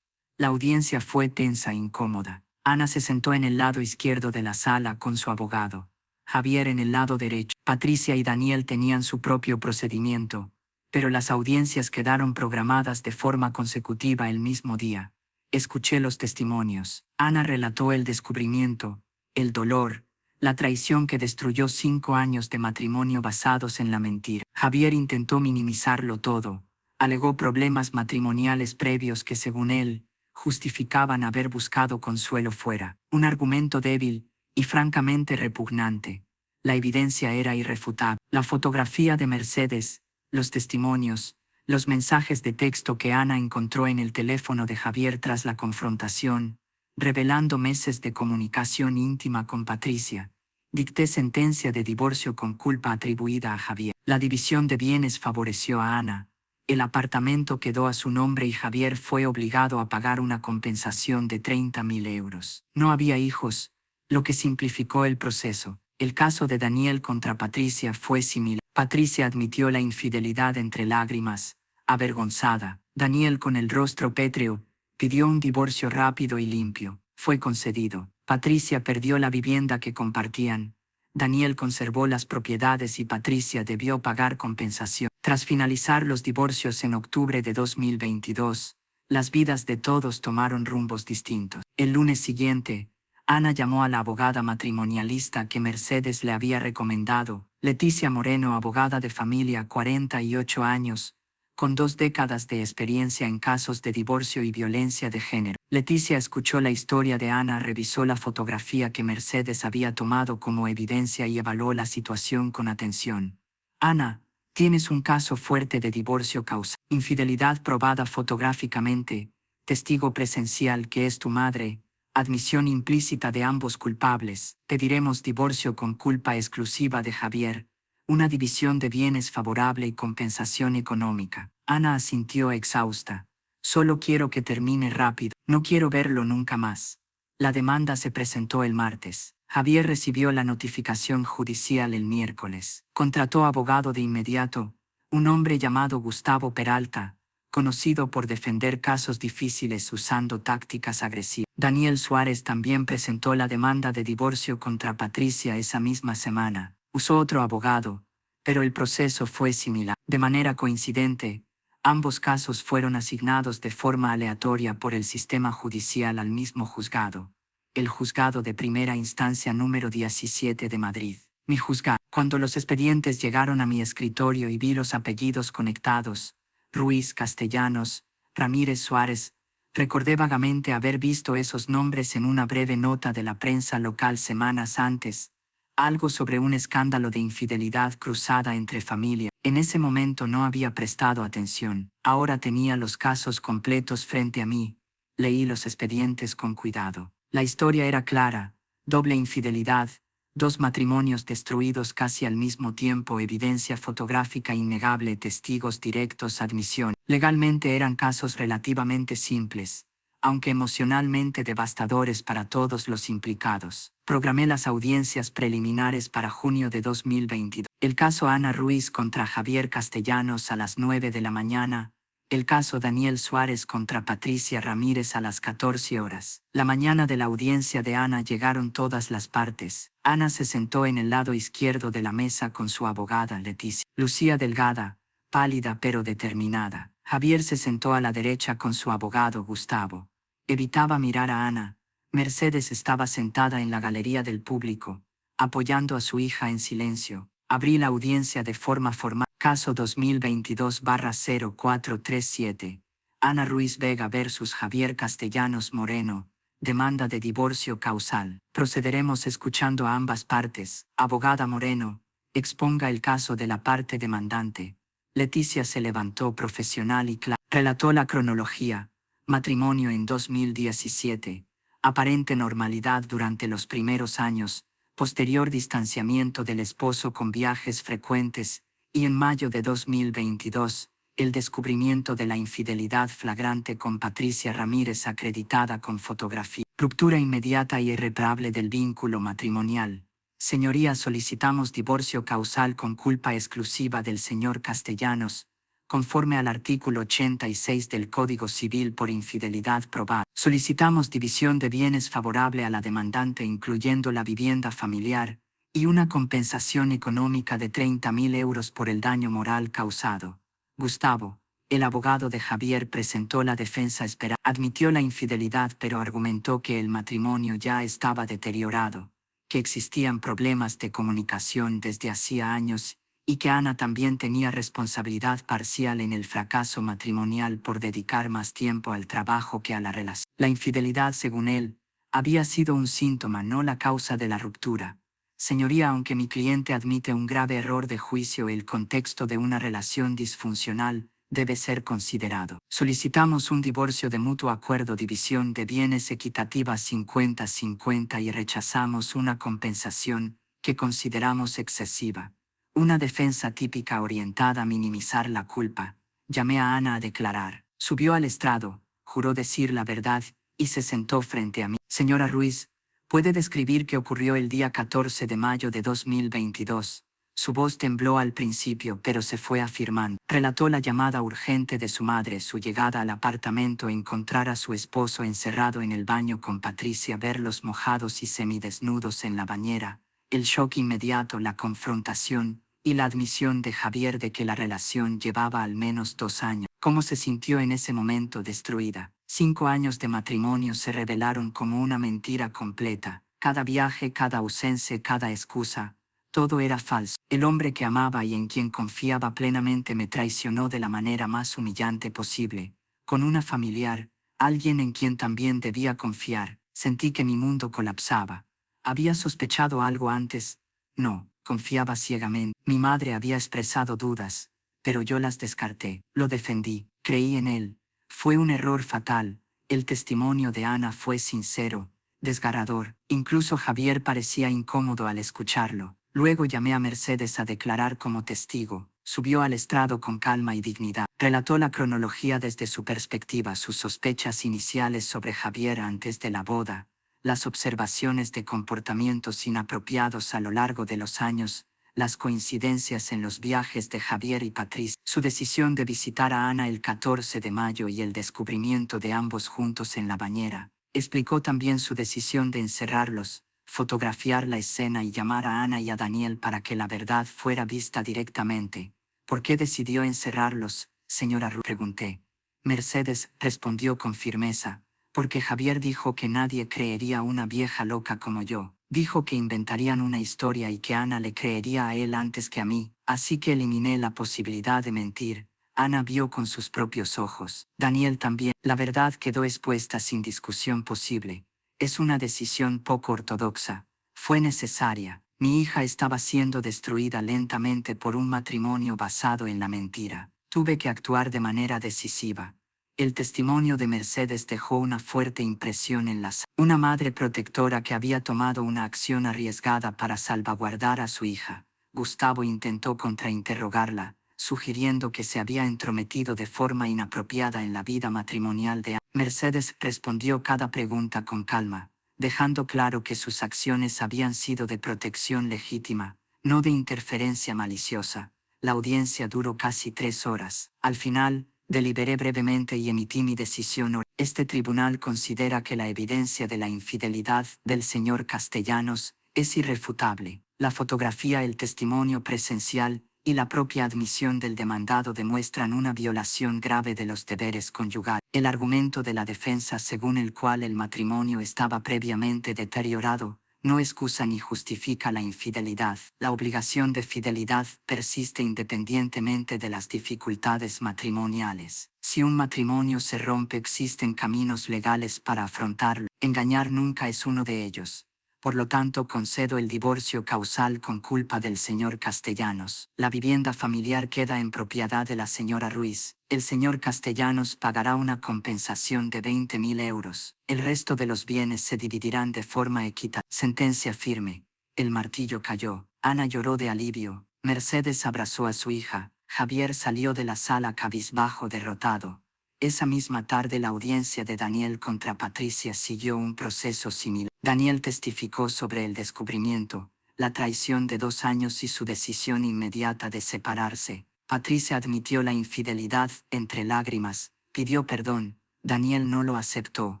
La audiencia fue tensa e incómoda. Ana se sentó en el lado izquierdo de la sala con su abogado. Javier en el lado derecho. Patricia y Daniel tenían su propio procedimiento, pero las audiencias quedaron programadas de forma consecutiva el mismo día. Escuché los testimonios. Ana relató el descubrimiento, el dolor, la traición que destruyó 5 años de matrimonio basados en la mentira. Javier intentó minimizarlo todo. Alegó problemas matrimoniales previos que, según él, justificaban haber buscado consuelo fuera. Un argumento débil y francamente repugnante. La evidencia era irrefutable. La fotografía de Mercedes, los testimonios, los mensajes de texto que Ana encontró en el teléfono de Javier tras la confrontación, revelando meses de comunicación íntima con Patricia. Dicté sentencia de divorcio con culpa atribuida a Javier. La división de bienes favoreció a Ana. El apartamento quedó a su nombre y Javier fue obligado a pagar una compensación de 30.000 euros. No había hijos, lo que simplificó el proceso. El caso de Daniel contra Patricia fue similar. Patricia admitió la infidelidad entre lágrimas, avergonzada. Daniel, con el rostro pétreo, pidió un divorcio rápido y limpio. Fue concedido. Patricia perdió la vivienda que compartían. Daniel conservó las propiedades y Patricia debió pagar compensación. Tras finalizar los divorcios en octubre de 2022, las vidas de todos tomaron rumbos distintos. El lunes siguiente, Ana llamó a la abogada matrimonialista que Mercedes le había recomendado, Leticia Moreno, abogada de familia, 48 años, con 2 décadas de experiencia en casos de divorcio y violencia de género. Leticia escuchó la historia de Ana, revisó la fotografía que Mercedes había tomado como evidencia y evaluó la situación con atención. Ana, tienes un caso fuerte de divorcio causal, infidelidad probada fotográficamente, testigo presencial que es tu madre, admisión implícita de ambos culpables, pediremos divorcio con culpa exclusiva de Javier, una división de bienes favorable y compensación económica. Ana asintió exhausta. Solo quiero que termine rápido. No quiero verlo nunca más. La demanda se presentó el martes. Javier recibió la notificación judicial el miércoles. Contrató abogado de inmediato, un hombre llamado Gustavo Peralta, conocido por defender casos difíciles usando tácticas agresivas. Daniel Suárez también presentó la demanda de divorcio contra Patricia esa misma semana. Usó otro abogado, pero el proceso fue similar. De manera coincidente, ambos casos fueron asignados de forma aleatoria por el sistema judicial al mismo juzgado, el juzgado de primera instancia número 17 de Madrid. Mi juzgado. Cuando los expedientes llegaron a mi escritorio y vi los apellidos conectados, Ruiz, Castellanos, Ramírez, Suárez, recordé vagamente haber visto esos nombres en una breve nota de la prensa local semanas antes, algo sobre un escándalo de infidelidad cruzada entre familia. En ese momento no había prestado atención. Ahora tenía los casos completos frente a mí. Leí los expedientes con cuidado. La historia era clara: doble infidelidad, 2 matrimonios destruidos casi al mismo tiempo, evidencia fotográfica innegable, testigos directos, admisión. Legalmente eran casos relativamente simples, aunque emocionalmente devastadores para todos los implicados. Programé las audiencias preliminares para junio de 2022. El caso Ana Ruiz contra Javier Castellanos a las 9 de la mañana. El caso Daniel Suárez contra Patricia Ramírez a las 14 horas. La mañana de la audiencia de Ana llegaron todas las partes. Ana se sentó en el lado izquierdo de la mesa con su abogada Leticia. Lucía delgada, pálida pero determinada. Javier se sentó a la derecha con su abogado Gustavo. Evitaba mirar a Ana. Mercedes estaba sentada en la galería del público, apoyando a su hija en silencio. Abrí la audiencia de forma formal. Caso 2022-0437. Ana Ruiz Vega versus Javier Castellanos Moreno. Demanda de divorcio causal. Procederemos escuchando a ambas partes. Abogada Moreno, exponga el caso de la parte demandante. Leticia se levantó profesional y clara. Relató la cronología. Matrimonio en 2017. Aparente normalidad durante los primeros años. Posterior distanciamiento del esposo con viajes frecuentes. Y en mayo de 2022, el descubrimiento de la infidelidad flagrante con Patricia Ramírez acreditada con fotografía. Ruptura inmediata y irreparable del vínculo matrimonial. Señoría, solicitamos divorcio causal con culpa exclusiva del señor Castellanos, conforme al artículo 86 del Código Civil por infidelidad probada. Solicitamos división de bienes favorable a la demandante incluyendo la vivienda familiar, y una compensación económica de 30.000 euros por el daño moral causado. Gustavo, el abogado de Javier, presentó la defensa esperada. Admitió la infidelidad pero argumentó que el matrimonio ya estaba deteriorado, que existían problemas de comunicación desde hacía años y que Ana también tenía responsabilidad parcial en el fracaso matrimonial por dedicar más tiempo al trabajo que a la relación. La infidelidad, según él, había sido un síntoma, no la causa de la ruptura. Señoría, aunque mi cliente admite un grave error de juicio, el contexto de una relación disfuncional debe ser considerado. Solicitamos un divorcio de mutuo acuerdo, división de bienes equitativa 50-50 y rechazamos una compensación que consideramos excesiva. Una defensa típica orientada a minimizar la culpa. Llamé a Ana a declarar. Subió al estrado, juró decir la verdad y se sentó frente a mí. Señora Ruiz, ¿puede describir qué ocurrió el día 14 de mayo de 2022? Su voz tembló al principio, pero se fue afirmando. Relató la llamada urgente de su madre, su llegada al apartamento, encontrar a su esposo encerrado en el baño con Patricia, verlos mojados y semidesnudos en la bañera, el shock inmediato, la confrontación y la admisión de Javier de que la relación llevaba al menos 2 años. ¿Cómo se sintió en ese momento? Destruida. 5 años de matrimonio se revelaron como una mentira completa. Cada viaje, cada ausencia, cada excusa, todo era falso. El hombre que amaba y en quien confiaba plenamente me traicionó de la manera más humillante posible. Con una familiar, alguien en quien también debía confiar, sentí que mi mundo colapsaba. ¿Había sospechado algo antes? No, confiaba ciegamente. Mi madre había expresado dudas, pero yo las descarté. Lo defendí, creí en él. Fue un error fatal. El testimonio de Ana fue sincero, desgarrador. Incluso Javier parecía incómodo al escucharlo. Luego llamé a Mercedes a declarar como testigo. Subió al estrado con calma y dignidad. Relató la cronología desde su perspectiva, sus sospechas iniciales sobre Javier antes de la boda, las observaciones de comportamientos inapropiados a lo largo de los años, las coincidencias en los viajes de Javier y Patricia, su decisión de visitar a Ana el 14 de mayo y el descubrimiento de ambos juntos en la bañera. Explicó también su decisión de encerrarlos, fotografiar la escena y llamar a Ana y a Daniel para que la verdad fuera vista directamente. ¿Por qué decidió encerrarlos, señora Ru? Pregunté. Mercedes respondió con firmeza. Porque Javier dijo que nadie creería a una vieja loca como yo. Dijo que inventarían una historia y que Ana le creería a él antes que a mí, así que eliminé la posibilidad de mentir. Ana vio con sus propios ojos. Daniel también. La verdad quedó expuesta sin discusión posible. Es una decisión poco ortodoxa. Fue necesaria. Mi hija estaba siendo destruida lentamente por un matrimonio basado en la mentira. Tuve que actuar de manera decisiva. El testimonio de Mercedes dejó una fuerte impresión en las. Una madre protectora que había tomado una acción arriesgada para salvaguardar a su hija. Gustavo intentó contrainterrogarla, sugiriendo que se había entrometido de forma inapropiada en la vida matrimonial de Ana. Mercedes respondió cada pregunta con calma, dejando claro que sus acciones habían sido de protección legítima, no de interferencia maliciosa. La audiencia duró casi 3 horas. Al final, deliberé brevemente y emití mi decisión. Este tribunal considera que la evidencia de la infidelidad del señor Castellanos es irrefutable. La fotografía, el testimonio presencial y la propia admisión del demandado demuestran una violación grave de los deberes conyugales. El argumento de la defensa según el cual el matrimonio estaba previamente deteriorado no excusa ni justifica la infidelidad. La obligación de fidelidad persiste independientemente de las dificultades matrimoniales. Si un matrimonio se rompe, existen caminos legales para afrontarlo. Engañar nunca es uno de ellos. Por lo tanto, concedo el divorcio causal con culpa del señor Castellanos. La vivienda familiar queda en propiedad de la señora Ruiz. El señor Castellanos pagará una compensación de 20.000 euros. El resto de los bienes se dividirán de forma equitativa. Sentencia firme. El martillo cayó. Ana lloró de alivio. Mercedes abrazó a su hija. Javier salió de la sala cabizbajo, derrotado. Esa misma tarde la audiencia de Daniel contra Patricia siguió un proceso similar. Daniel testificó sobre el descubrimiento, la traición de 2 años y su decisión inmediata de separarse. Patricia admitió la infidelidad entre lágrimas, pidió perdón. Daniel no lo aceptó.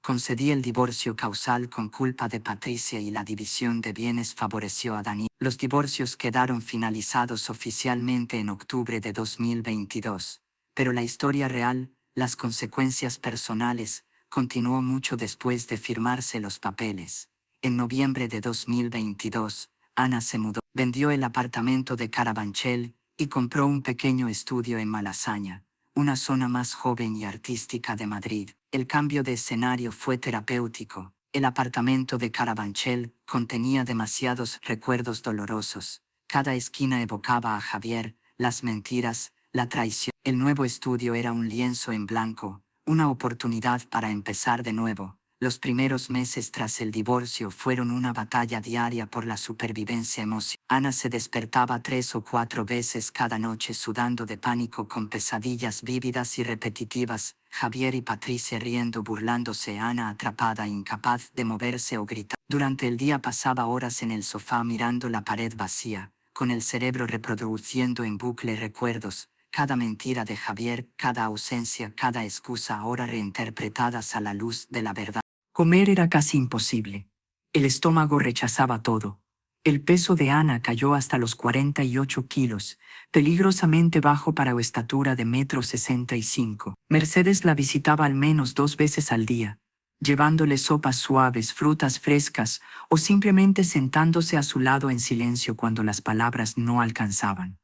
Concedí el divorcio causal con culpa de Patricia y la división de bienes favoreció a Daniel. Los divorcios quedaron finalizados oficialmente en octubre de 2022. Pero la historia real, las consecuencias personales, continuó mucho después de firmarse los papeles. En noviembre de 2022, Ana se mudó, vendió el apartamento de Carabanchel y compró un pequeño estudio en Malasaña, una zona más joven y artística de Madrid. El cambio de escenario fue terapéutico. El apartamento de Carabanchel contenía demasiados recuerdos dolorosos. Cada esquina evocaba a Javier, las mentiras, la traición. El nuevo estudio era un lienzo en blanco, una oportunidad para empezar de nuevo. Los primeros meses tras el divorcio fueron una batalla diaria por la supervivencia emocional. Ana se despertaba 3 o 4 veces cada noche sudando de pánico con pesadillas vívidas y repetitivas, Javier y Patricia riendo burlándose, Ana atrapada incapaz de moverse o gritar. Durante el día pasaba horas en el sofá mirando la pared vacía, con el cerebro reproduciendo en bucle recuerdos, cada mentira de Javier, cada ausencia, cada excusa ahora reinterpretadas a la luz de la verdad. Comer era casi imposible. El estómago rechazaba todo. El peso de Ana cayó hasta los 48 kilos, peligrosamente bajo para su estatura de 1,65 m. Mercedes la visitaba al menos 2 veces al día, llevándole sopas suaves, frutas frescas o simplemente sentándose a su lado en silencio cuando las palabras no alcanzaban.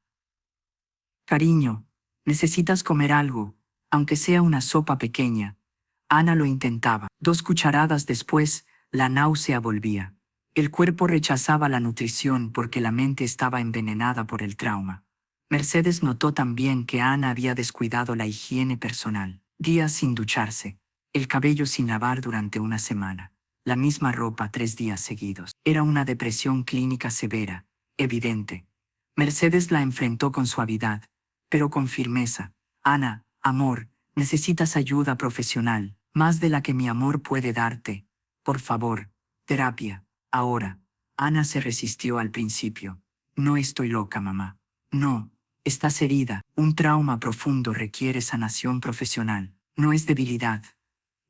Cariño, necesitas comer algo, aunque sea una sopa pequeña. Ana lo intentaba. 2 cucharadas después, la náusea volvía. El cuerpo rechazaba la nutrición porque la mente estaba envenenada por el trauma. Mercedes notó también que Ana había descuidado la higiene personal. Días sin ducharse, el cabello sin lavar durante una semana, la misma ropa 3 días seguidos. Era una depresión clínica severa, evidente. Mercedes la enfrentó con suavidad, pero con firmeza. Ana, amor, necesitas ayuda profesional, más de la que mi amor puede darte. Por favor, terapia, ahora. Ana se resistió al principio. No estoy loca, mamá. No, estás herida. Un trauma profundo requiere sanación profesional. No es debilidad.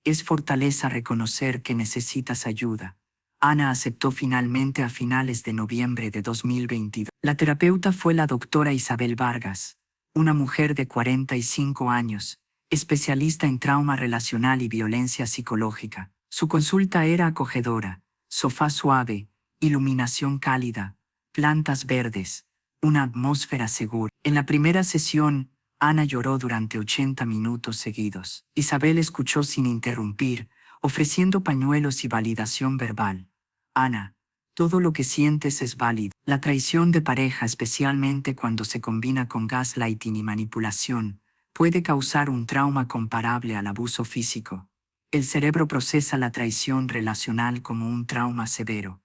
Es fortaleza reconocer que necesitas ayuda. Ana aceptó finalmente a finales de noviembre de 2022. La terapeuta fue la doctora Isabel Vargas, una mujer de 45 años, especialista en trauma relacional y violencia psicológica. Su consulta era acogedora, sofá suave, iluminación cálida, plantas verdes, una atmósfera segura. En la primera sesión, Ana lloró durante 80 minutos seguidos. Isabel escuchó sin interrumpir, ofreciendo pañuelos y validación verbal. Ana, todo lo que sientes es válido. La traición de pareja, especialmente cuando se combina con gaslighting y manipulación, puede causar un trauma comparable al abuso físico. El cerebro procesa la traición relacional como un trauma severo.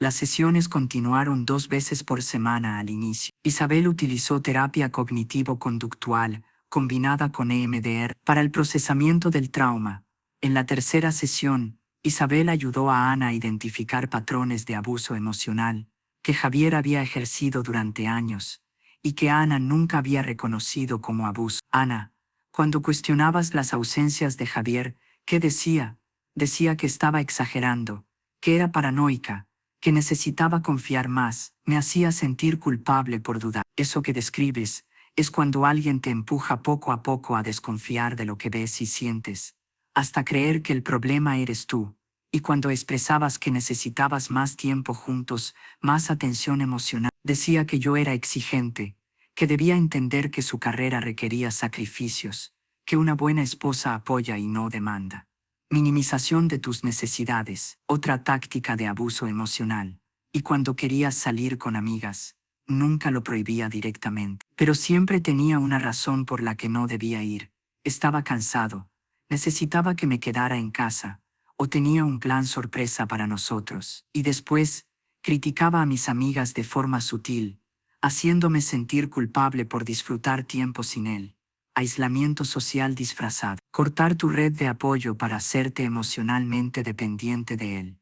Las sesiones continuaron 2 veces por semana al inicio. Isabel utilizó terapia cognitivo-conductual, combinada con EMDR, para el procesamiento del trauma. En la tercera sesión, Isabel ayudó a Ana a identificar patrones de abuso emocional que Javier había ejercido durante años y que Ana nunca había reconocido como abuso. Ana, cuando cuestionabas las ausencias de Javier, ¿qué decía? Decía que estaba exagerando, que era paranoica, que necesitaba confiar más. Me hacía sentir culpable por dudar. Eso que describes es cuando alguien te empuja poco a poco a desconfiar de lo que ves y sientes, hasta creer que el problema eres tú. Y cuando expresabas que necesitabas más tiempo juntos, más atención emocional, decía que yo era exigente, que debía entender que su carrera requería sacrificios, que una buena esposa apoya y no demanda. Minimización de tus necesidades, otra táctica de abuso emocional. Y cuando querías salir con amigas, nunca lo prohibía directamente, pero siempre tenía una razón por la que no debía ir. Estaba cansado, necesitaba que me quedara en casa, o tenía un plan sorpresa para nosotros. Y después, criticaba a mis amigas de forma sutil, haciéndome sentir culpable por disfrutar tiempo sin él. Aislamiento social disfrazado. Cortar tu red de apoyo para hacerte emocionalmente dependiente de él.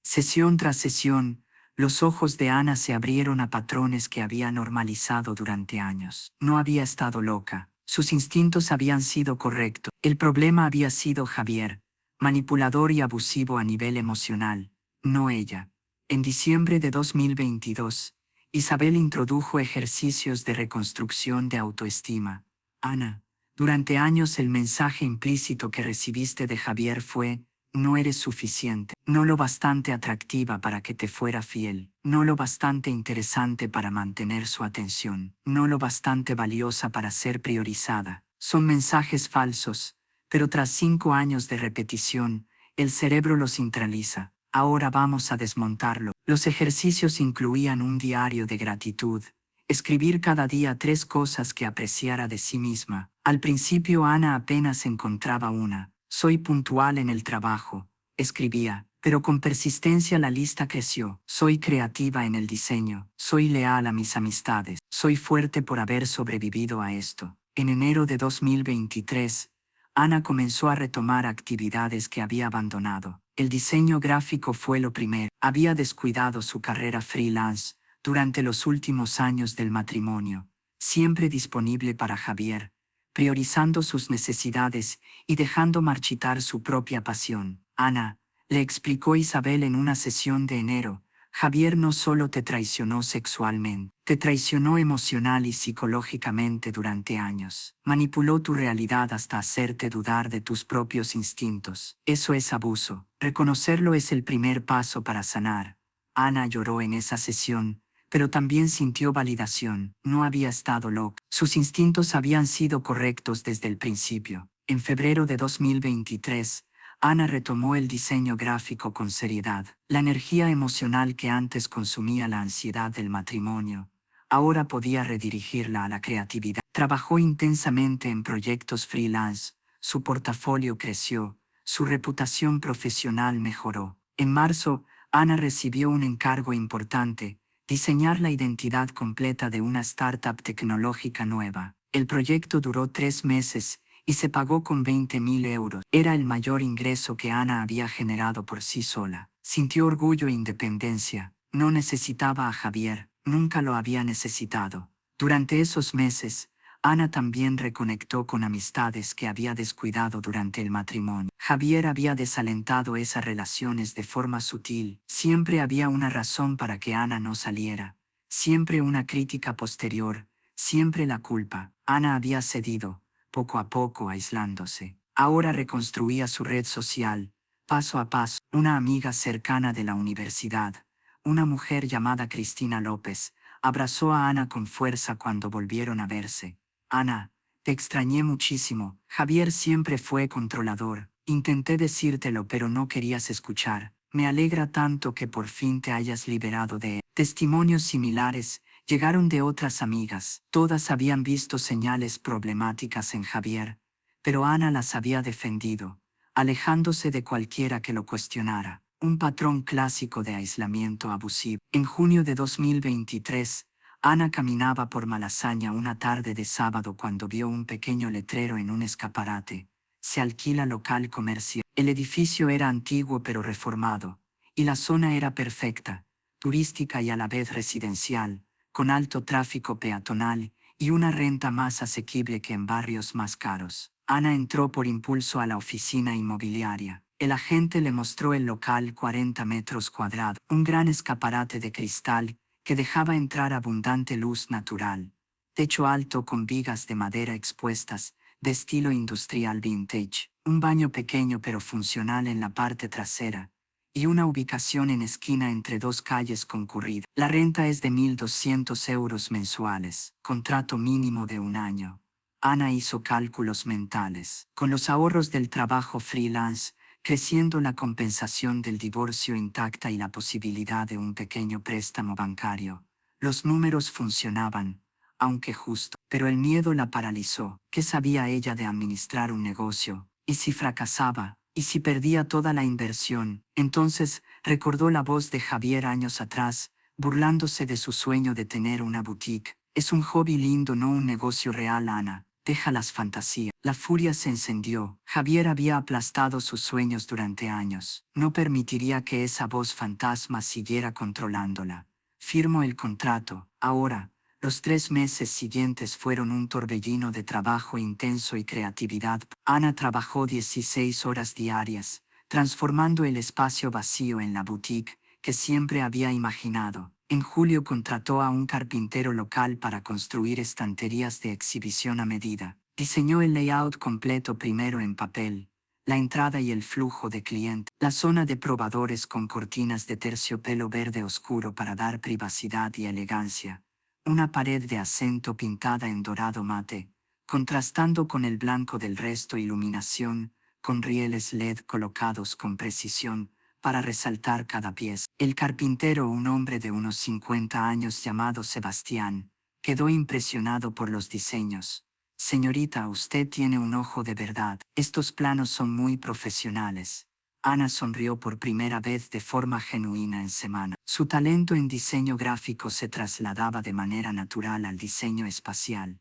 Sesión tras sesión, los ojos de Ana se abrieron a patrones que había normalizado durante años. No había estado loca. Sus instintos habían sido correctos. El problema había sido Javier, manipulador y abusivo a nivel emocional, no ella. En diciembre de 2022, Isabel introdujo ejercicios de reconstrucción de autoestima. Ana, durante años el mensaje implícito que recibiste de Javier fue: no eres suficiente, no lo bastante atractiva para que te fuera fiel, no lo bastante interesante para mantener su atención, no lo bastante valiosa para ser priorizada. Son mensajes falsos, pero tras 5 años de repetición, el cerebro los internaliza. Ahora vamos a desmontarlo. Los ejercicios incluían un diario de gratitud, Escribir cada día 3 cosas que apreciara de sí misma. Al principio Ana apenas encontraba una. Soy puntual en el trabajo, escribía, pero con persistencia la lista creció. Soy creativa en el diseño, soy leal a mis amistades, soy fuerte por haber sobrevivido a esto. En enero de 2023, Ana comenzó a retomar actividades que había abandonado. El diseño gráfico fue lo primero. Había descuidado su carrera freelance durante los últimos años del matrimonio, siempre disponible para Javier, priorizando sus necesidades y dejando marchitar su propia pasión. Ana, le explicó Isabel en una sesión de enero, Javier no solo te traicionó sexualmente, te traicionó emocional y psicológicamente durante años. Manipuló tu realidad hasta hacerte dudar de tus propios instintos. Eso es abuso. Reconocerlo es el primer paso para sanar. Ana lloró en esa sesión, pero también sintió validación. No había estado loca. Sus instintos habían sido correctos desde el principio. En febrero de 2023, Ana retomó el diseño gráfico con seriedad. La energía emocional que antes consumía la ansiedad del matrimonio, ahora podía redirigirla a la creatividad. Trabajó intensamente en proyectos freelance, su portafolio creció, su reputación profesional mejoró. En marzo, Ana recibió un encargo importante: diseñar la identidad completa de una startup tecnológica nueva. El proyecto duró 3 meses y se pagó con 20.000 euros. Era el mayor ingreso que Ana había generado por sí sola. Sintió orgullo e independencia. No necesitaba a Javier, nunca lo había necesitado. Durante esos meses, Ana también reconectó con amistades que había descuidado durante el matrimonio. Javier había desalentado esas relaciones de forma sutil. Siempre había una razón para que Ana no saliera. Siempre una crítica posterior. Siempre la culpa. Ana había cedido, poco a poco aislándose. Ahora reconstruía su red social, paso a paso. Una amiga cercana de la universidad, una mujer llamada Cristina López, abrazó a Ana con fuerza cuando volvieron a verse. Ana, te extrañé muchísimo. Javier siempre fue controlador. Intenté decírtelo, pero no querías escuchar. Me alegra tanto que por fin te hayas liberado de él. Testimonios similares llegaron de otras amigas. Todas habían visto señales problemáticas en Javier, pero Ana las había defendido, alejándose de cualquiera que lo cuestionara. Un patrón clásico de aislamiento abusivo. En junio de 2023, Ana caminaba por Malasaña una tarde de sábado cuando vio un pequeño letrero en un escaparate: se alquila local comercial. El edificio era antiguo pero reformado, y la zona era perfecta, turística y a la vez residencial, con alto tráfico peatonal y una renta más asequible que en barrios más caros. Ana entró por impulso a la oficina inmobiliaria. El agente le mostró el local: 40 metros cuadrados, un gran escaparate de cristal que dejaba entrar abundante luz natural, techo alto con vigas de madera expuestas, de estilo industrial vintage, un baño pequeño pero funcional en la parte trasera, y una ubicación en esquina entre 2 calles concurridas. La renta es de 1.200 euros mensuales, contrato mínimo de 1 año. Ana hizo cálculos mentales. Con los ahorros del trabajo freelance, creciendo la compensación del divorcio intacta y la posibilidad de un pequeño préstamo bancario, los números funcionaban, aunque justo. Pero el miedo la paralizó. ¿Qué sabía ella de administrar un negocio? ¿Y si fracasaba? ¿Y si perdía toda la inversión? Entonces recordó la voz de Javier años atrás, burlándose de su sueño de tener una boutique. Es un hobby lindo, no un negocio real, Ana. Deja las fantasías. La furia se encendió. Javier había aplastado sus sueños durante años. No permitiría que esa voz fantasma siguiera controlándola. Firmó el contrato. Ahora, los 3 meses siguientes fueron un torbellino de trabajo intenso y creatividad. Ana trabajó 16 horas diarias, transformando el espacio vacío en la boutique que siempre había imaginado. En julio contrató a un carpintero local para construir estanterías de exhibición a medida. Diseñó el layout completo primero en papel, la entrada y el flujo de clientes, la zona de probadores con cortinas de terciopelo verde oscuro para dar privacidad y elegancia, una pared de acento pintada en dorado mate, contrastando con el blanco del resto, iluminación, con rieles LED colocados con precisión, para resaltar cada pieza. El carpintero, un hombre de unos 50 años llamado Sebastián, Quedó impresionado por los diseños. Señorita, usted tiene un ojo de verdad. Estos planos son muy profesionales. Ana sonrió por primera vez de forma genuina en semana. Su talento en diseño gráfico se trasladaba de manera natural al diseño espacial.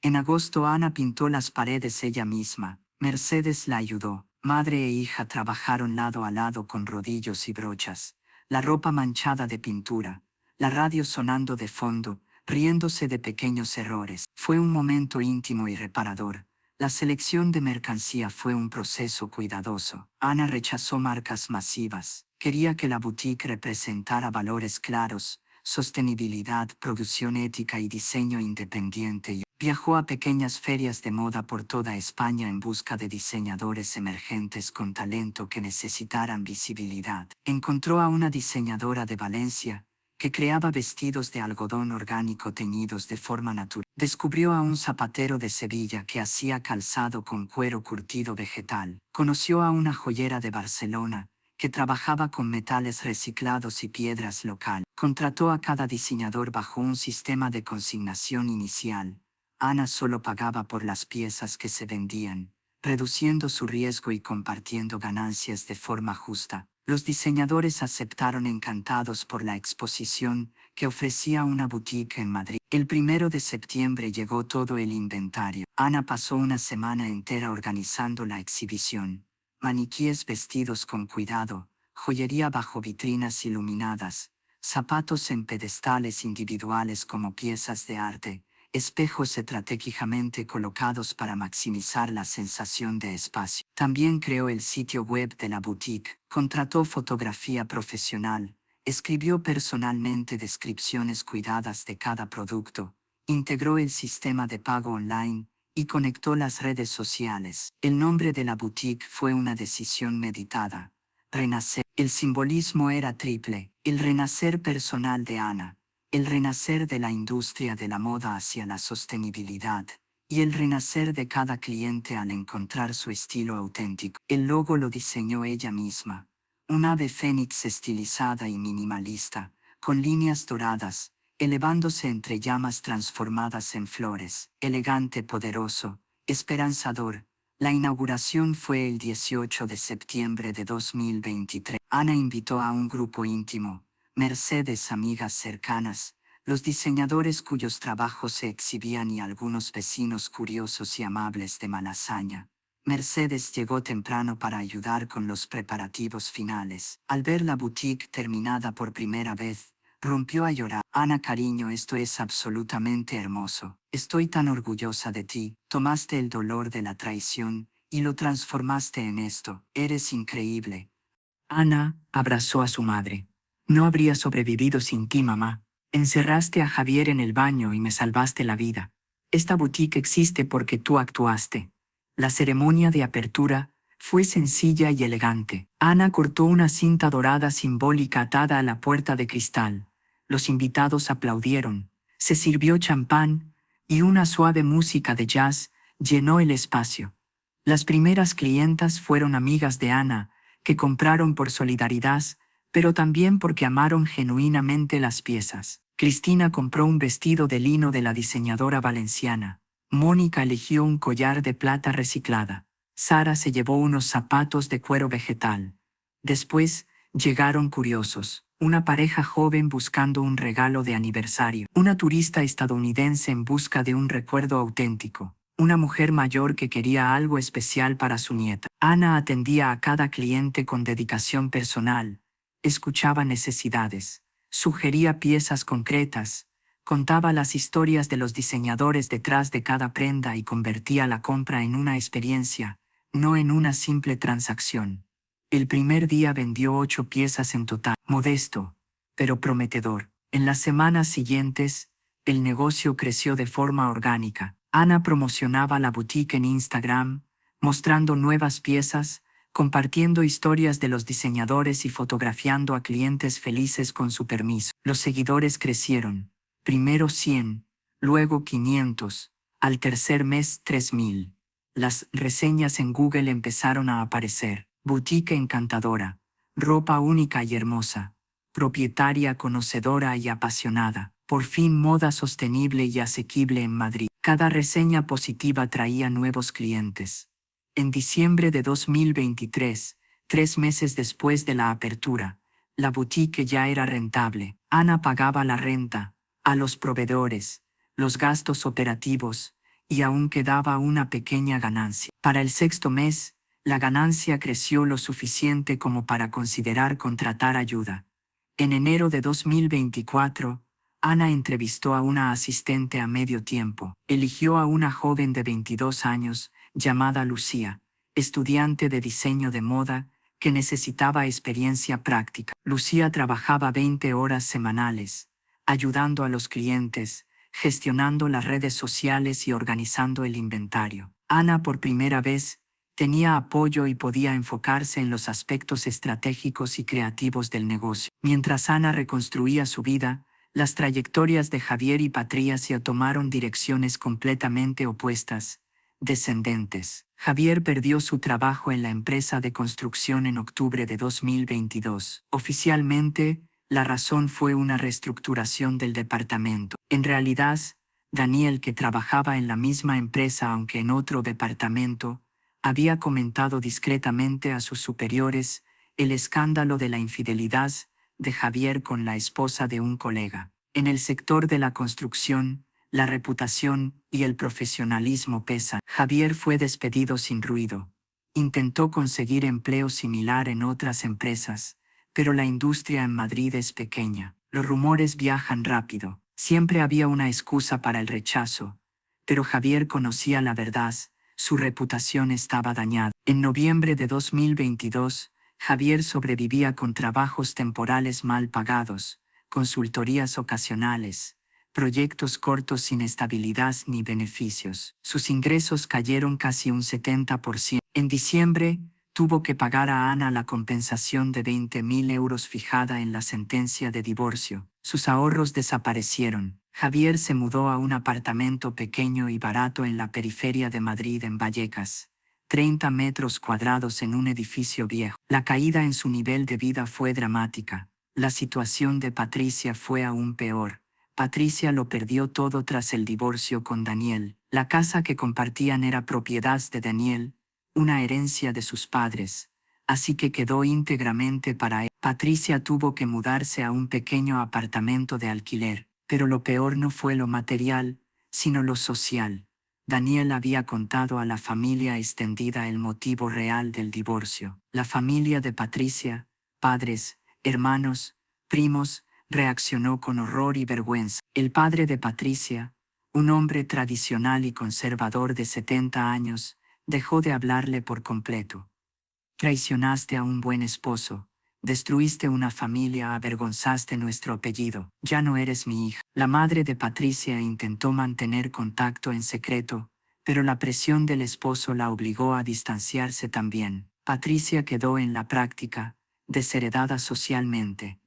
En agosto Ana pintó las paredes ella misma. Mercedes la ayudó. Madre e hija trabajaron lado a lado con rodillos y brochas. La ropa manchada de pintura, la radio sonando de fondo, riéndose de pequeños errores. Fue un momento íntimo y reparador. La selección de mercancía fue un proceso cuidadoso. Ana rechazó marcas masivas. Quería que la boutique representara valores claros, sostenibilidad, producción ética y diseño independiente. Viajó a pequeñas ferias de moda por toda España en busca de diseñadores emergentes con talento que necesitaran visibilidad. Encontró a una diseñadora de Valencia, que creaba vestidos de algodón orgánico teñidos de forma natural. Descubrió a un zapatero de Sevilla que hacía calzado con cuero curtido vegetal. Conoció a una joyera de Barcelona, que trabajaba con metales reciclados y piedras local. Contrató a cada diseñador bajo un sistema de consignación inicial. Ana solo pagaba por las piezas que se vendían, reduciendo su riesgo y compartiendo ganancias de forma justa. Los diseñadores aceptaron encantados por la exposición que ofrecía una boutique en Madrid. El 1 de septiembre llegó todo el inventario. Ana pasó una semana entera organizando la exhibición. Maniquíes vestidos con cuidado, joyería bajo vitrinas iluminadas, zapatos en pedestales individuales como piezas de arte, espejos estratégicamente colocados para maximizar la sensación de espacio. También creó el sitio web de la boutique, contrató fotografía profesional, escribió personalmente descripciones cuidadas de cada producto, integró el sistema de pago online y conectó las redes sociales. El nombre de la boutique fue una decisión meditada. Renacer. El simbolismo era triple: el renacer personal de Ana, el renacer de la industria de la moda hacia la sostenibilidad, y el renacer de cada cliente al encontrar su estilo auténtico. El logo lo diseñó ella misma, un ave fénix estilizada y minimalista, con líneas doradas, elevándose entre llamas transformadas en flores, elegante, poderoso, esperanzador. La inauguración fue el 18 de septiembre de 2023. Ana invitó a un grupo íntimo, Mercedes, amigas cercanas, los diseñadores cuyos trabajos se exhibían y algunos vecinos curiosos y amables de Malasaña. Mercedes llegó temprano para ayudar con los preparativos finales. Al ver la boutique terminada por primera vez, rompió a llorar. Ana, cariño, esto es absolutamente hermoso. Estoy tan orgullosa de ti. Tomaste el dolor de la traición y lo transformaste en esto. Eres increíble. Ana abrazó a su madre. No habría sobrevivido sin ti, mamá. Encerraste a Javier en el baño y me salvaste la vida. Esta boutique existe porque tú actuaste. La ceremonia de apertura fue sencilla y elegante. Ana cortó una cinta dorada simbólica atada a la puerta de cristal. Los invitados aplaudieron. Se sirvió champán y una suave música de jazz llenó el espacio. Las primeras clientas fueron amigas de Ana, que compraron por solidaridad, pero también porque amaron genuinamente las piezas. Cristina compró un vestido de lino de la diseñadora valenciana. Mónica eligió un collar de plata reciclada. Sara se llevó unos zapatos de cuero vegetal. Después llegaron curiosos, una pareja joven buscando un regalo de aniversario, una turista estadounidense en busca de un recuerdo auténtico, una mujer mayor que quería algo especial para su nieta. Ana atendía a cada cliente con dedicación personal, escuchaba necesidades, sugería piezas concretas, contaba las historias de los diseñadores detrás de cada prenda y convertía la compra en una experiencia, no en una simple transacción. El primer día vendió 8 piezas en total, modesto, pero prometedor. En las semanas siguientes, el negocio creció de forma orgánica. Ana promocionaba la boutique en Instagram, mostrando nuevas piezas, compartiendo historias de los diseñadores y fotografiando a clientes felices con su permiso. Los seguidores crecieron. Primero 100, luego 500, al tercer mes 3000. Las reseñas en Google empezaron a aparecer. Boutique encantadora, ropa única y hermosa, propietaria conocedora y apasionada. Por fin moda sostenible y asequible en Madrid. Cada reseña positiva traía nuevos clientes. En diciembre de 2023, 3 meses después de la apertura, la boutique ya era rentable. Ana pagaba la renta, a los proveedores, los gastos operativos, y aún quedaba una pequeña ganancia. Para el sexto mes, la ganancia creció lo suficiente como para considerar contratar ayuda. En enero de 2024, Ana entrevistó a una asistente a medio tiempo. Eligió a una joven de 22 años, llamada Lucía, estudiante de diseño de moda, que necesitaba experiencia práctica. Lucía trabajaba 20 horas semanales, ayudando a los clientes, gestionando las redes sociales y organizando el inventario. Ana, por primera vez, tenía apoyo y podía enfocarse en los aspectos estratégicos y creativos del negocio. Mientras Ana reconstruía su vida, las trayectorias de Javier y Patricia tomaron direcciones completamente opuestas, descendentes. Javier perdió su trabajo en la empresa de construcción en octubre de 2022. Oficialmente, la razón fue una reestructuración del departamento. En realidad, Daniel, que trabajaba en la misma empresa aunque en otro departamento, había comentado discretamente a sus superiores el escándalo de la infidelidad de Javier con la esposa de un colega. En el sector de la construcción, la reputación y el profesionalismo pesan. Javier fue despedido sin ruido. Intentó conseguir empleo similar en otras empresas, pero la industria en Madrid es pequeña. Los rumores viajan rápido. Siempre había una excusa para el rechazo, pero Javier conocía la verdad. Su reputación estaba dañada. En noviembre de 2022, Javier sobrevivía con trabajos temporales mal pagados, consultorías ocasionales, proyectos cortos sin estabilidad ni beneficios. Sus ingresos cayeron casi un 70%. En diciembre, tuvo que pagar a Ana la compensación de 20.000 euros fijada en la sentencia de divorcio. Sus ahorros desaparecieron. Javier se mudó a un apartamento pequeño y barato en la periferia de Madrid, en Vallecas, 30 metros cuadrados en un edificio viejo. La caída en su nivel de vida fue dramática. La situación de Patricia fue aún peor. Patricia lo perdió todo tras el divorcio con Daniel. La casa que compartían era propiedad de Daniel, una herencia de sus padres, así que quedó íntegramente para él. Patricia tuvo que mudarse a un pequeño apartamento de alquiler, pero lo peor no fue lo material, sino lo social. Daniel había contado a la familia extendida el motivo real del divorcio. La familia de Patricia, padres, hermanos, primos, reaccionó con horror y vergüenza. El padre de Patricia, un hombre tradicional y conservador de 70 años, dejó de hablarle por completo. Traicionaste a un buen esposo, destruiste una familia, avergonzaste nuestro apellido, ya no eres mi hija. La madre de Patricia intentó mantener contacto en secreto, pero la presión del esposo la obligó a distanciarse también. Patricia quedó en la práctica, desheredada socialmente.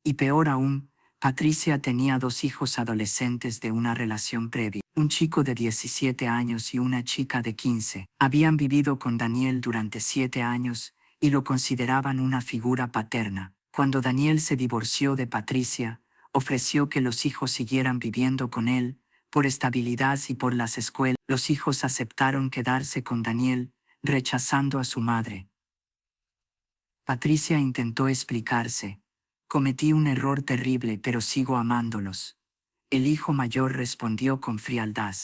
Y peor aún, Patricia tenía 2 hijos adolescentes de una relación previa. Un chico de 17 años y una chica de 15. Habían vivido con Daniel durante 7 años y lo consideraban una figura paterna. Cuando Daniel se divorció de Patricia, ofreció que los hijos siguieran viviendo con él, por estabilidad y por las escuelas. Los hijos aceptaron quedarse con Daniel, rechazando a su madre. Patricia intentó explicarse. Cometí un error terrible, pero sigo amándolos. El hijo mayor respondió con frialdad.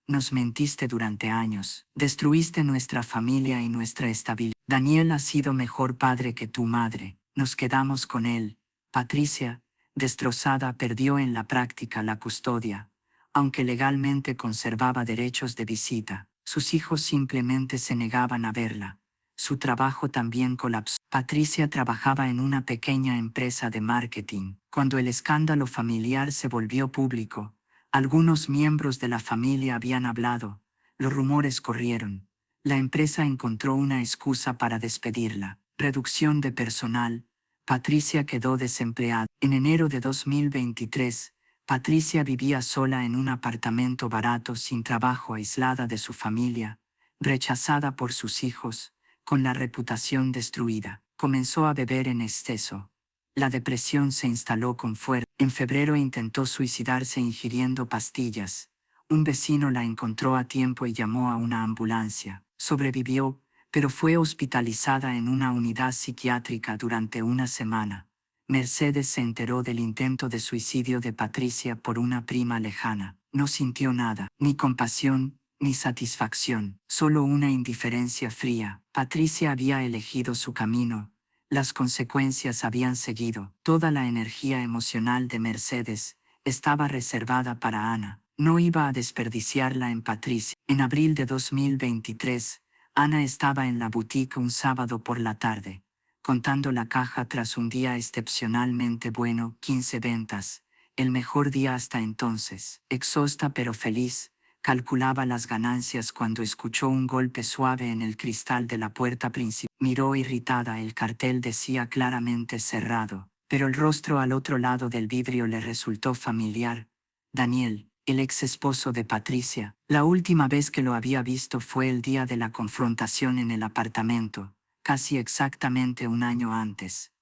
Nos mentiste durante años. Destruiste nuestra familia y nuestra estabilidad. Daniel ha sido mejor padre que tu madre. Nos quedamos con él. Patricia, destrozada, perdió en la práctica la custodia, aunque legalmente conservaba derechos de visita. Sus hijos simplemente se negaban a verla. Su trabajo también colapsó. Patricia trabajaba en una pequeña empresa de marketing. Cuando el escándalo familiar se volvió público, algunos miembros de la familia habían hablado. Los rumores corrieron. La empresa encontró una excusa para despedirla. Reducción de personal. Patricia quedó desempleada. En enero de 2023, Patricia vivía sola en un apartamento barato, sin trabajo, aislada de su familia, rechazada por sus hijos, con la reputación destruida. Comenzó a beber en exceso. La depresión se instaló con fuerza. En febrero intentó suicidarse ingiriendo pastillas. Un vecino la encontró a tiempo y llamó a una ambulancia. Sobrevivió, pero fue hospitalizada en una unidad psiquiátrica durante una semana. Mercedes se enteró del intento de suicidio de Patricia por una prima lejana. No sintió nada, ni compasión, ni satisfacción, solo una indiferencia fría. Patricia había elegido su camino. Las consecuencias habían seguido. Toda la energía emocional de Mercedes estaba reservada para Ana. No iba a desperdiciarla en Patricia. En abril de 2023, Ana estaba en la boutique un sábado por la tarde, contando la caja tras un día excepcionalmente bueno, 15 ventas, el mejor día hasta entonces. Exhausta pero feliz, calculaba las ganancias cuando escuchó un golpe suave en el cristal de la puerta principal. Miró irritada, el cartel decía claramente cerrado, pero el rostro al otro lado del vidrio le resultó familiar. Daniel, el ex esposo de Patricia. La última vez que lo había visto fue el día de la confrontación en el apartamento, casi exactamente un año antes.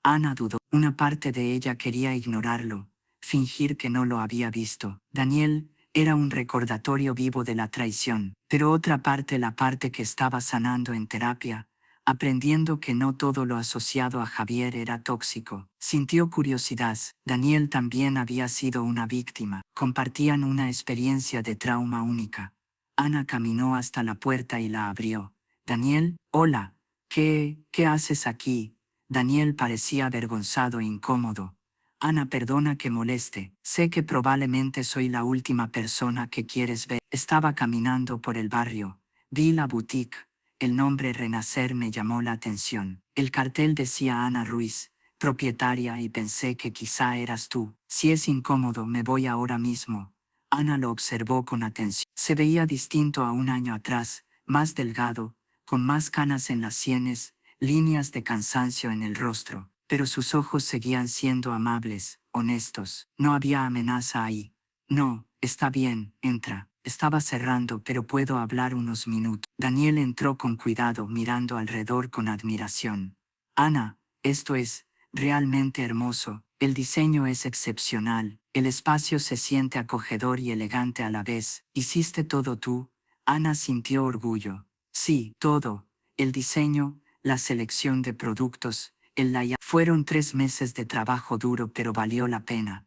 Ana dudó. Una parte de ella quería ignorarlo, fingir que no lo había visto. Daniel era un recordatorio vivo de la traición, pero otra parte, la parte que estaba sanando en terapia, aprendiendo que no todo lo asociado a Javier era tóxico, sintió curiosidad. Daniel también había sido una víctima. Compartían una experiencia de trauma única. Ana caminó hasta la puerta y la abrió. Daniel, hola, ¿qué haces aquí? Daniel parecía avergonzado e incómodo. Ana, perdona que moleste. Sé que probablemente soy la última persona que quieres ver. Estaba caminando por el barrio. Vi la boutique. El nombre Renacer me llamó la atención. El cartel decía Ana Ruiz, propietaria, y pensé que quizá eras tú. Si es incómodo, me voy ahora mismo. Ana lo observó con atención. Se veía distinto a un año atrás, más delgado, con más canas en las sienes, líneas de cansancio en el rostro, pero sus ojos seguían siendo amables, honestos. No había amenaza ahí. No, está bien, entra. Estaba cerrando, pero puedo hablar unos minutos. Daniel entró con cuidado, mirando alrededor con admiración. Ana, esto es realmente hermoso. El diseño es excepcional. El espacio se siente acogedor y elegante a la vez. ¿Hiciste todo tú? Ana sintió orgullo. Sí, todo. El diseño, la selección de productos, el layout. Fueron 3 meses de trabajo duro, pero valió la pena.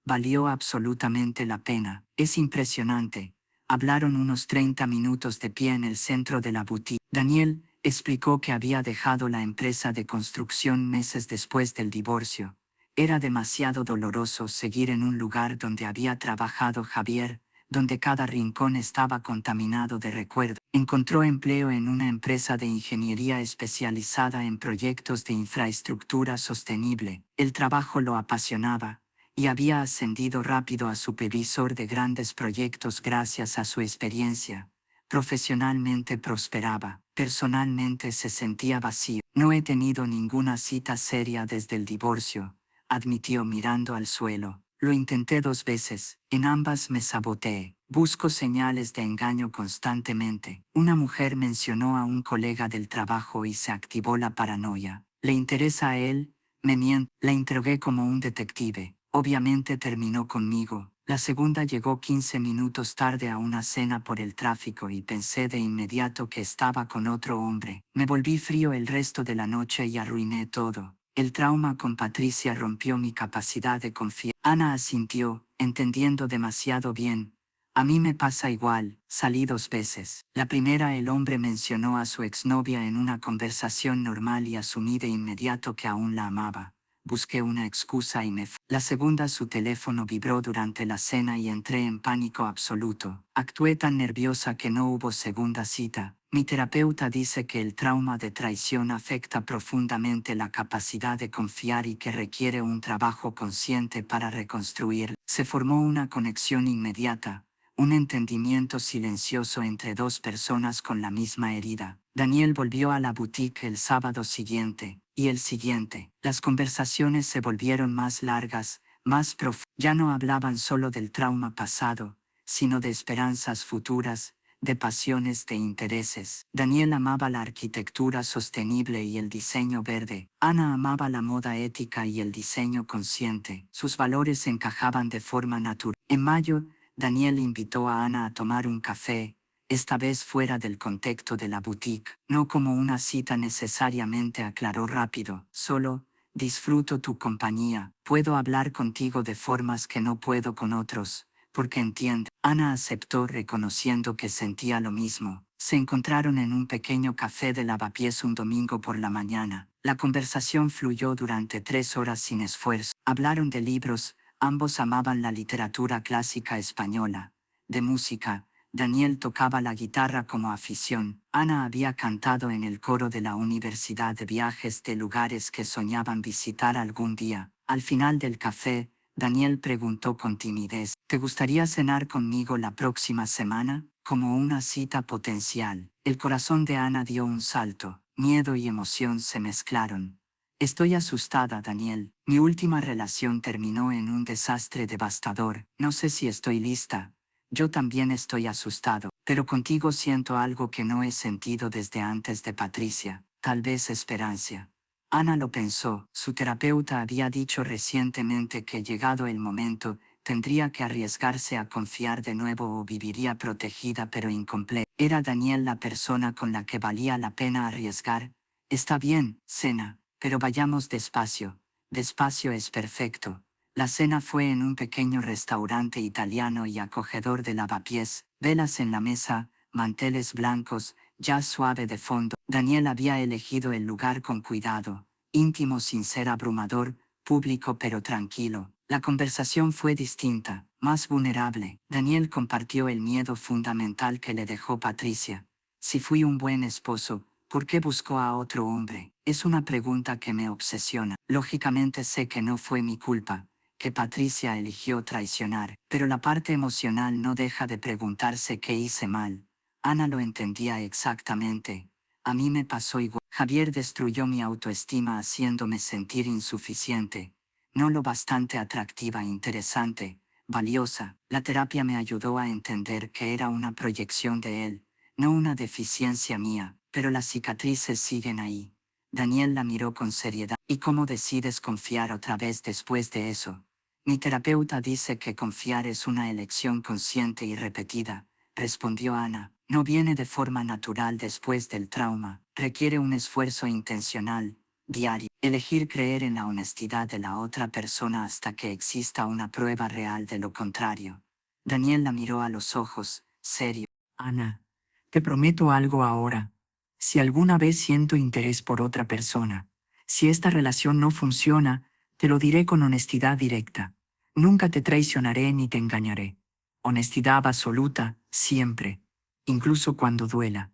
Valió absolutamente la pena. Es impresionante. Hablaron unos 30 minutos de pie en el centro de la boutique. Daniel explicó que había dejado la empresa de construcción meses después del divorcio. Era demasiado doloroso seguir en un lugar donde había trabajado Javier, donde cada rincón estaba contaminado de recuerdo. Encontró empleo en una empresa de ingeniería especializada en proyectos de infraestructura sostenible. El trabajo lo apasionaba y había ascendido rápido a supervisor de grandes proyectos gracias a su experiencia. Profesionalmente prosperaba, personalmente se sentía vacío. No he tenido ninguna cita seria desde el divorcio, admitió mirando al suelo. Lo intenté 2 veces, en ambas me saboteé. Busco señales de engaño constantemente. Una mujer mencionó a un colega del trabajo y se activó la paranoia. ¿Le interesa a él? Me miento. La interrogué como un detective. Obviamente terminó conmigo. La segunda llegó 15 minutos tarde a una cena por el tráfico y pensé de inmediato que estaba con otro hombre. Me volví frío el resto de la noche y arruiné todo. El trauma con Patricia rompió mi capacidad de confiar. Ana asintió, entendiendo demasiado bien. A mí me pasa igual, salí 2 veces. La primera, el hombre mencionó a su exnovia en una conversación normal y asumí de inmediato que aún la amaba. Busqué una excusa y me fui. La segunda, su teléfono vibró durante la cena y entré en pánico absoluto. Actué tan nerviosa que no hubo segunda cita. Mi terapeuta dice que el trauma de traición afecta profundamente la capacidad de confiar y que requiere un trabajo consciente para reconstruir. Se formó una conexión inmediata, un entendimiento silencioso entre 2 personas con la misma herida. Daniel volvió a la boutique el sábado siguiente, y el siguiente. Las conversaciones se volvieron más largas, más profundas. Ya no hablaban solo del trauma pasado, sino de esperanzas futuras, de pasiones, de intereses. Daniel amaba la arquitectura sostenible y el diseño verde. Ana amaba la moda ética y el diseño consciente. Sus valores encajaban de forma natural. En mayo, Daniel invitó a Ana a tomar un café, esta vez fuera del contexto de la boutique. No como una cita necesariamente, aclaró rápido, solo: disfruto tu compañía, puedo hablar contigo de formas que no puedo con otros, porque entiendo. Ana aceptó, reconociendo que sentía lo mismo. Se encontraron en un pequeño café de Lavapiés un domingo por la mañana. La conversación fluyó durante 3 horas sin esfuerzo. Hablaron de libros, ambos amaban la literatura clásica española, de música. Daniel tocaba la guitarra como afición. Ana había cantado en el coro de la universidad, de viajes, de lugares que soñaban visitar algún día. Al final del café, Daniel preguntó con timidez: ¿te gustaría cenar conmigo la próxima semana? Como una cita potencial. El corazón de Ana dio un salto. Miedo y emoción se mezclaron. Estoy asustada, Daniel. Mi última relación terminó en un desastre devastador. No sé si estoy lista. Yo también estoy asustado, pero contigo siento algo que no he sentido desde antes de Patricia, tal vez esperanza. Ana lo pensó. Su terapeuta había dicho recientemente que, llegado el momento, tendría que arriesgarse a confiar de nuevo o viviría protegida pero incompleta. ¿Era Daniel la persona con la que valía la pena arriesgar? Está bien, cena, pero vayamos despacio. Despacio es perfecto. La cena fue en un pequeño restaurante italiano y acogedor de Lavapiés, velas en la mesa, manteles blancos, jazz suave de fondo. Daniel había elegido el lugar con cuidado, íntimo sin ser abrumador, público pero tranquilo. La conversación fue distinta, más vulnerable. Daniel compartió el miedo fundamental que le dejó Patricia. Si fui un buen esposo, ¿por qué buscó a otro hombre? Es una pregunta que me obsesiona. Lógicamente sé que no fue mi culpa, que Patricia eligió traicionar, pero la parte emocional no deja de preguntarse qué hice mal. Ana lo entendía exactamente. A mí me pasó igual. Javier destruyó mi autoestima haciéndome sentir insuficiente, no lo bastante atractiva, interesante, valiosa. La terapia me ayudó a entender que era una proyección de él, no una deficiencia mía, pero las cicatrices siguen ahí. Daniel la miró con seriedad. ¿Y cómo decides confiar otra vez después de eso? Mi terapeuta dice que confiar es una elección consciente y repetida, respondió Ana. No viene de forma natural después del trauma, requiere un esfuerzo intencional, diario. Elegir creer en la honestidad de la otra persona hasta que exista una prueba real de lo contrario. Daniel la miró a los ojos, serio. Ana, te prometo algo ahora. Si alguna vez siento interés por otra persona, si esta relación no funciona, te lo diré con honestidad directa. Nunca te traicionaré ni te engañaré. Honestidad absoluta, siempre, incluso cuando duela.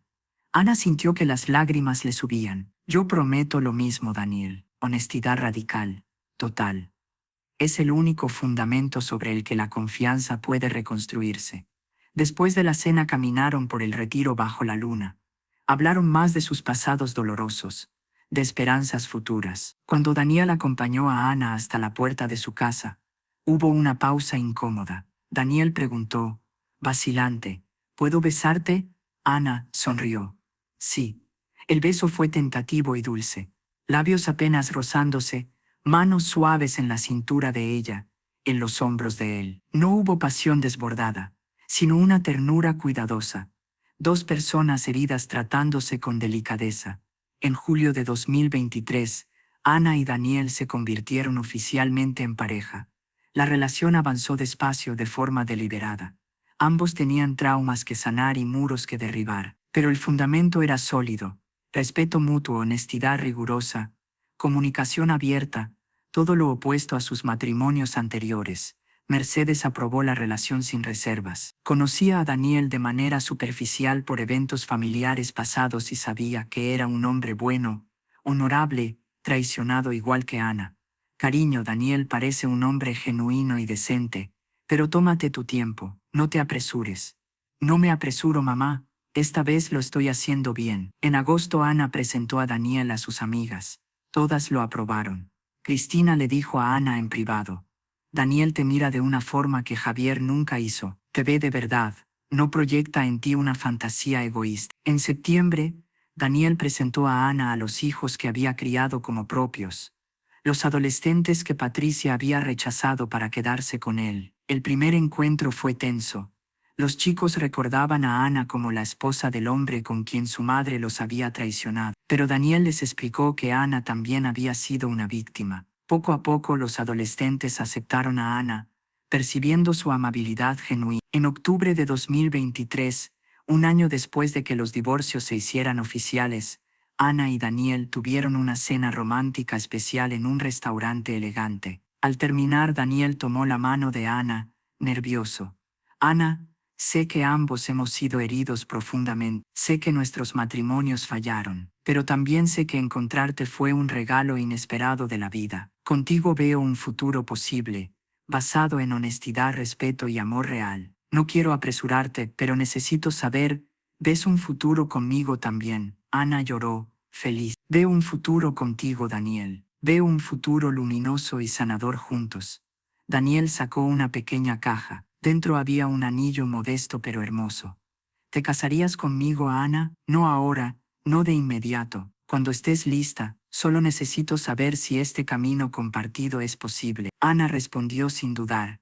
Ana sintió que las lágrimas le subían. Yo prometo lo mismo, Daniel. Honestidad radical, total. Es el único fundamento sobre el que la confianza puede reconstruirse. Después de la cena caminaron por el retiro bajo la luna. Hablaron más de sus pasados dolorosos, de esperanzas futuras. Cuando Daniel acompañó a Ana hasta la puerta de su casa, hubo una pausa incómoda. Daniel preguntó, vacilante, ¿puedo besarte? Ana sonrió. Sí. El beso fue tentativo y dulce, labios apenas rozándose, manos suaves en la cintura de ella, en los hombros de él. No hubo pasión desbordada, sino una ternura cuidadosa. Dos personas heridas tratándose con delicadeza. En julio de 2023, Ana y Daniel se convirtieron oficialmente en pareja. La relación avanzó despacio, de forma deliberada. Ambos tenían traumas que sanar y muros que derribar, pero el fundamento era sólido: respeto mutuo, honestidad rigurosa, comunicación abierta, todo lo opuesto a sus matrimonios anteriores. Mercedes aprobó la relación sin reservas. Conocía a Daniel de manera superficial por eventos familiares pasados y sabía que era un hombre bueno, honorable, traicionado igual que Ana. Cariño, Daniel parece un hombre genuino y decente, pero tómate tu tiempo, no te apresures. No me apresuro, mamá, esta vez lo estoy haciendo bien. En agosto Ana presentó a Daniel a sus amigas. Todas lo aprobaron. Cristina le dijo a Ana en privado: Daniel te mira de una forma que Javier nunca hizo, te ve de verdad, no proyecta en ti una fantasía egoísta. En septiembre, Daniel presentó a Ana a los hijos que había criado como propios, los adolescentes que Patricia había rechazado para quedarse con él. El primer encuentro fue tenso. Los chicos recordaban a Ana como la esposa del hombre con quien su madre los había traicionado. Pero Daniel les explicó que Ana también había sido una víctima. Poco a poco los adolescentes aceptaron a Ana, percibiendo su amabilidad genuina. En octubre de 2023, un año después de que los divorcios se hicieran oficiales, Ana y Daniel tuvieron una cena romántica especial en un restaurante elegante. Al terminar, Daniel tomó la mano de Ana, nervioso. Ana, sé que ambos hemos sido heridos profundamente. Sé que nuestros matrimonios fallaron, pero también sé que encontrarte fue un regalo inesperado de la vida. Contigo veo un futuro posible, basado en honestidad, respeto y amor real. No quiero apresurarte, pero necesito saber, ¿ves un futuro conmigo también? Ana lloró, feliz. Veo un futuro contigo, Daniel. Veo un futuro luminoso y sanador juntos. Daniel sacó una pequeña caja. Dentro había un anillo modesto pero hermoso. ¿Te casarías conmigo, Ana? No ahora, no de inmediato. Cuando estés lista, solo necesito saber si este camino compartido es posible. Ana respondió sin dudar.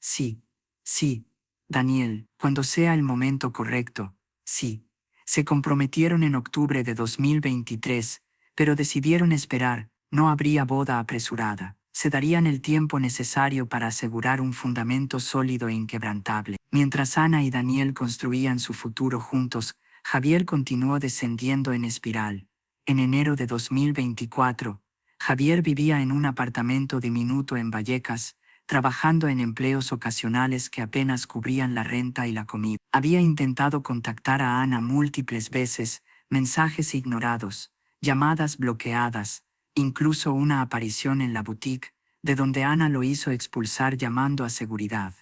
Sí, sí, Daniel, cuando sea el momento correcto, sí. Se comprometieron en octubre de 2023, pero decidieron esperar. No habría boda apresurada. Se darían el tiempo necesario para asegurar un fundamento sólido e inquebrantable. Mientras Ana y Daniel construían su futuro juntos, Javier continuó descendiendo en espiral. En enero de 2024, Javier vivía en un apartamento diminuto en Vallecas, trabajando en empleos ocasionales que apenas cubrían la renta y la comida. Había intentado contactar a Ana múltiples veces, mensajes ignorados, llamadas bloqueadas, incluso una aparición en la boutique, de donde Ana lo hizo expulsar llamando a seguridad.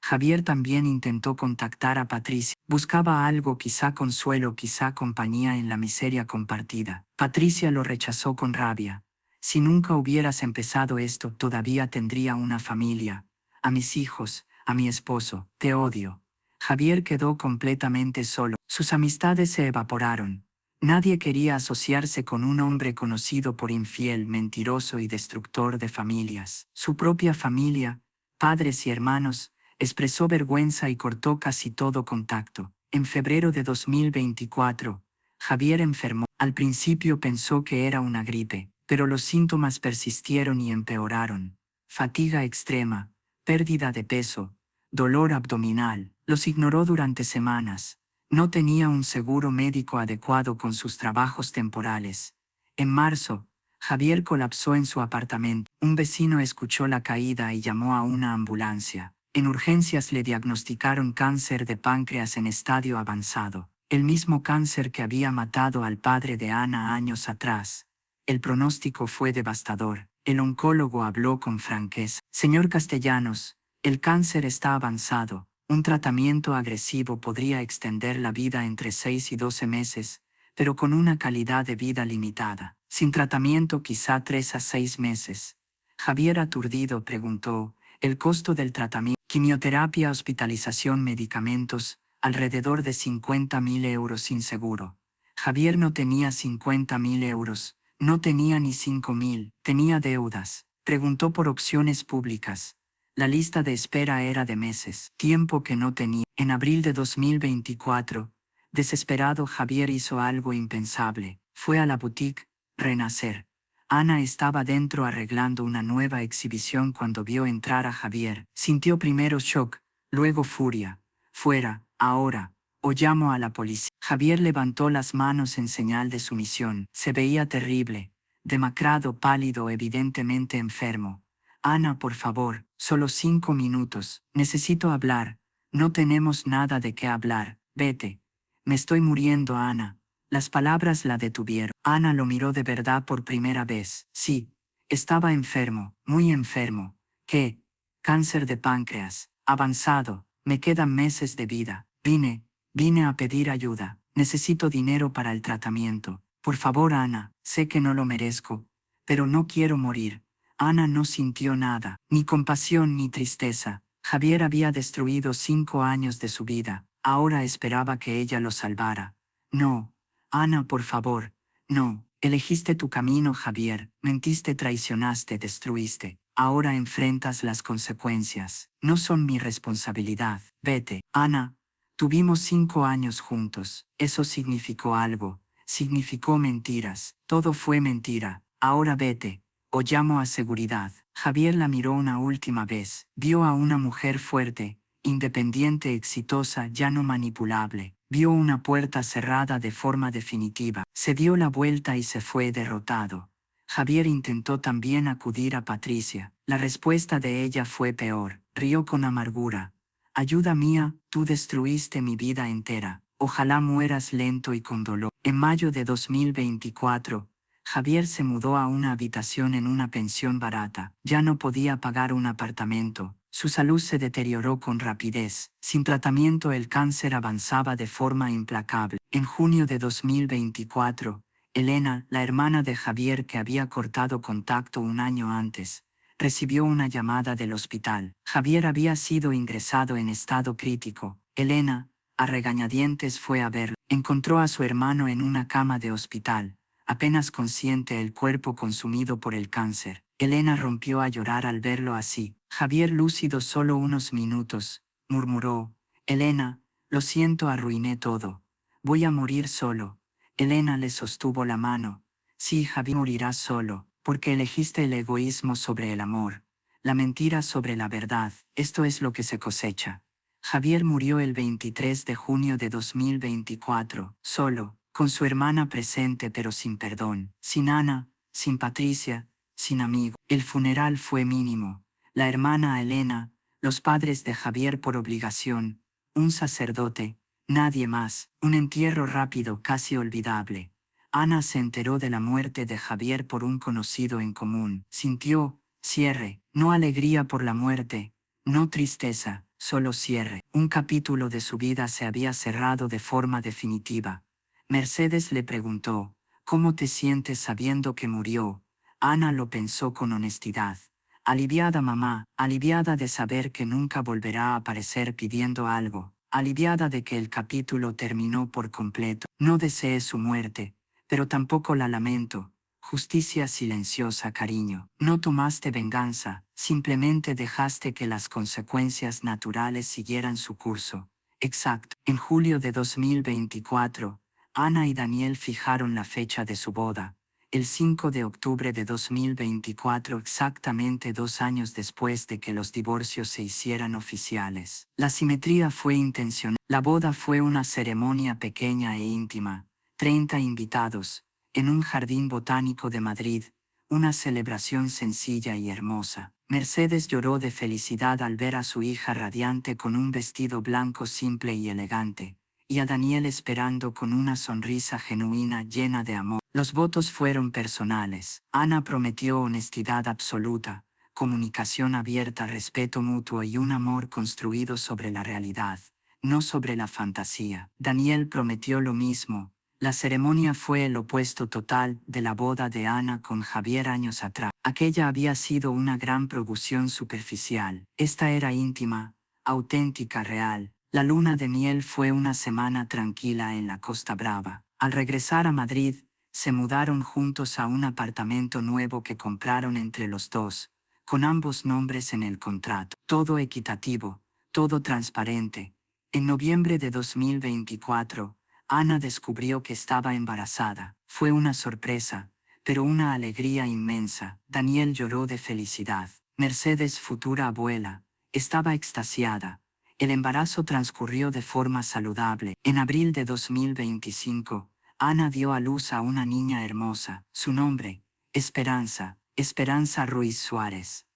Javier también intentó contactar a Patricia. Buscaba algo, quizá consuelo, quizá compañía en la miseria compartida. Patricia lo rechazó con rabia. Si nunca hubieras empezado esto, todavía tendría una familia, a mis hijos, a mi esposo, te odio. Javier quedó completamente solo. Sus amistades se evaporaron. Nadie quería asociarse con un hombre conocido por infiel, mentiroso y destructor de familias. Su propia familia, padres y hermanos, expresó vergüenza y cortó casi todo contacto. En febrero de 2024, Javier enfermó. Al principio pensó que era una gripe, pero los síntomas persistieron y empeoraron. Fatiga extrema, pérdida de peso, dolor abdominal. Los ignoró durante semanas. No tenía un seguro médico adecuado con sus trabajos temporales. En marzo, Javier colapsó en su apartamento. Un vecino escuchó la caída y llamó a una ambulancia. En urgencias le diagnosticaron cáncer de páncreas en estadio avanzado, el mismo cáncer que había matado al padre de Ana años atrás. El pronóstico fue devastador. El oncólogo habló con franqueza. Señor Castellanos, el cáncer está avanzado. Un tratamiento agresivo podría extender la vida entre 6 y 12 meses, pero con una calidad de vida limitada. Sin tratamiento, quizá 3 a 6 meses. Javier, aturdido, preguntó, ¿el costo del tratamiento? Quimioterapia, hospitalización, medicamentos, alrededor de 50.000 euros sin seguro. Javier no tenía 50.000 euros, no tenía ni 5.000, tenía deudas. Preguntó por opciones públicas. La lista de espera era de meses, tiempo que no tenía. En abril de 2024, desesperado, Javier hizo algo impensable. Fue a la boutique Renacer. Ana estaba dentro arreglando una nueva exhibición cuando vio entrar a Javier. Sintió primero shock, luego furia. Fuera, ahora, o llamo a la policía. Javier levantó las manos en señal de sumisión. Se veía terrible, demacrado, pálido, evidentemente enfermo. Ana, por favor, solo 5 minutos. Necesito hablar. No tenemos nada de qué hablar. Vete. Me estoy muriendo, Ana. Las palabras la detuvieron. Ana lo miró de verdad por primera vez. Sí, estaba enfermo, muy enfermo. ¿Qué? Cáncer de páncreas. Avanzado. Me quedan meses de vida. Vine a pedir ayuda. Necesito dinero para el tratamiento. Por favor, Ana, sé que no lo merezco, pero no quiero morir. Ana no sintió nada, ni compasión ni tristeza. Javier había destruido 5 años de su vida. Ahora esperaba que ella lo salvara. No, Ana, por favor, no. Elegiste tu camino, Javier, mentiste, traicionaste, destruiste. Ahora enfrentas las consecuencias. No son mi responsabilidad. Vete. Ana, tuvimos 5 años juntos. Eso significó algo. Significó mentiras. Todo fue mentira. Ahora vete. O llamo a seguridad. Javier la miró una última vez. Vio a una mujer fuerte, independiente, exitosa, ya no manipulable. Vio una puerta cerrada de forma definitiva. Se dio la vuelta y se fue derrotado. Javier intentó también acudir a Patricia. La respuesta de ella fue peor. Rió con amargura. Ayuda mía, tú destruiste mi vida entera. Ojalá mueras lento y con dolor. En mayo de 2024, Javier se mudó a una habitación en una pensión barata. Ya no podía pagar un apartamento. Su salud se deterioró con rapidez. Sin tratamiento, el cáncer avanzaba de forma implacable. En junio de 2024, Elena, la hermana de Javier que había cortado contacto un año antes, recibió una llamada del hospital. Javier había sido ingresado en estado crítico. Elena, a regañadientes, fue a verlo. Encontró a su hermano en una cama de hospital, apenas consciente, el cuerpo consumido por el cáncer. Elena rompió a llorar al verlo así. Javier, lúcido solo unos minutos, murmuró: Elena, lo siento, arruiné todo. Voy a morir solo. Elena le sostuvo la mano. Sí, Javier, morirás solo, porque elegiste el egoísmo sobre el amor, la mentira sobre la verdad. Esto es lo que se cosecha. Javier murió el 23 de junio de 2024, solo, con su hermana presente pero sin perdón, sin Ana, sin Patricia, sin amigo. El funeral fue mínimo. La hermana Elena, los padres de Javier por obligación, un sacerdote, nadie más. Un entierro rápido, casi olvidable. Ana se enteró de la muerte de Javier por un conocido en común. Sintió cierre, no alegría por la muerte, no tristeza, solo cierre. Un capítulo de su vida se había cerrado de forma definitiva. Mercedes le preguntó: ¿cómo te sientes sabiendo que murió? Ana lo pensó con honestidad. Aliviada, mamá, aliviada de saber que nunca volverá a aparecer pidiendo algo, aliviada de que el capítulo terminó por completo. No deseé su muerte, pero tampoco la lamento. Justicia silenciosa, cariño. No tomaste venganza, simplemente dejaste que las consecuencias naturales siguieran su curso. Exacto. En julio de 2024, Ana y Daniel fijaron la fecha de su boda. El 5 de octubre de 2024, exactamente 2 años después de que los divorcios se hicieran oficiales. La simetría fue intencional. La boda fue una ceremonia pequeña e íntima, 30 invitados, en un jardín botánico de Madrid, una celebración sencilla y hermosa. Mercedes lloró de felicidad al ver a su hija radiante con un vestido blanco simple y elegante, y a Daniel esperando con una sonrisa genuina llena de amor. Los votos fueron personales. Ana prometió honestidad absoluta, comunicación abierta, respeto mutuo y un amor construido sobre la realidad, no sobre la fantasía. Daniel prometió lo mismo. La ceremonia fue el opuesto total de la boda de Ana con Javier años atrás. Aquella había sido una gran producción superficial. Esta era íntima, auténtica, real. La luna de miel fue una semana tranquila en la Costa Brava. Al regresar a Madrid, se mudaron juntos a un apartamento nuevo que compraron entre los dos, con ambos nombres en el contrato. Todo equitativo, todo transparente. En noviembre de 2024, Ana descubrió que estaba embarazada. Fue una sorpresa, pero una alegría inmensa. Daniel lloró de felicidad. Mercedes, futura abuela, estaba extasiada. El embarazo transcurrió de forma saludable. En abril de 2025, Ana dio a luz a una niña hermosa. Su nombre, Esperanza, Esperanza Ruiz Suárez.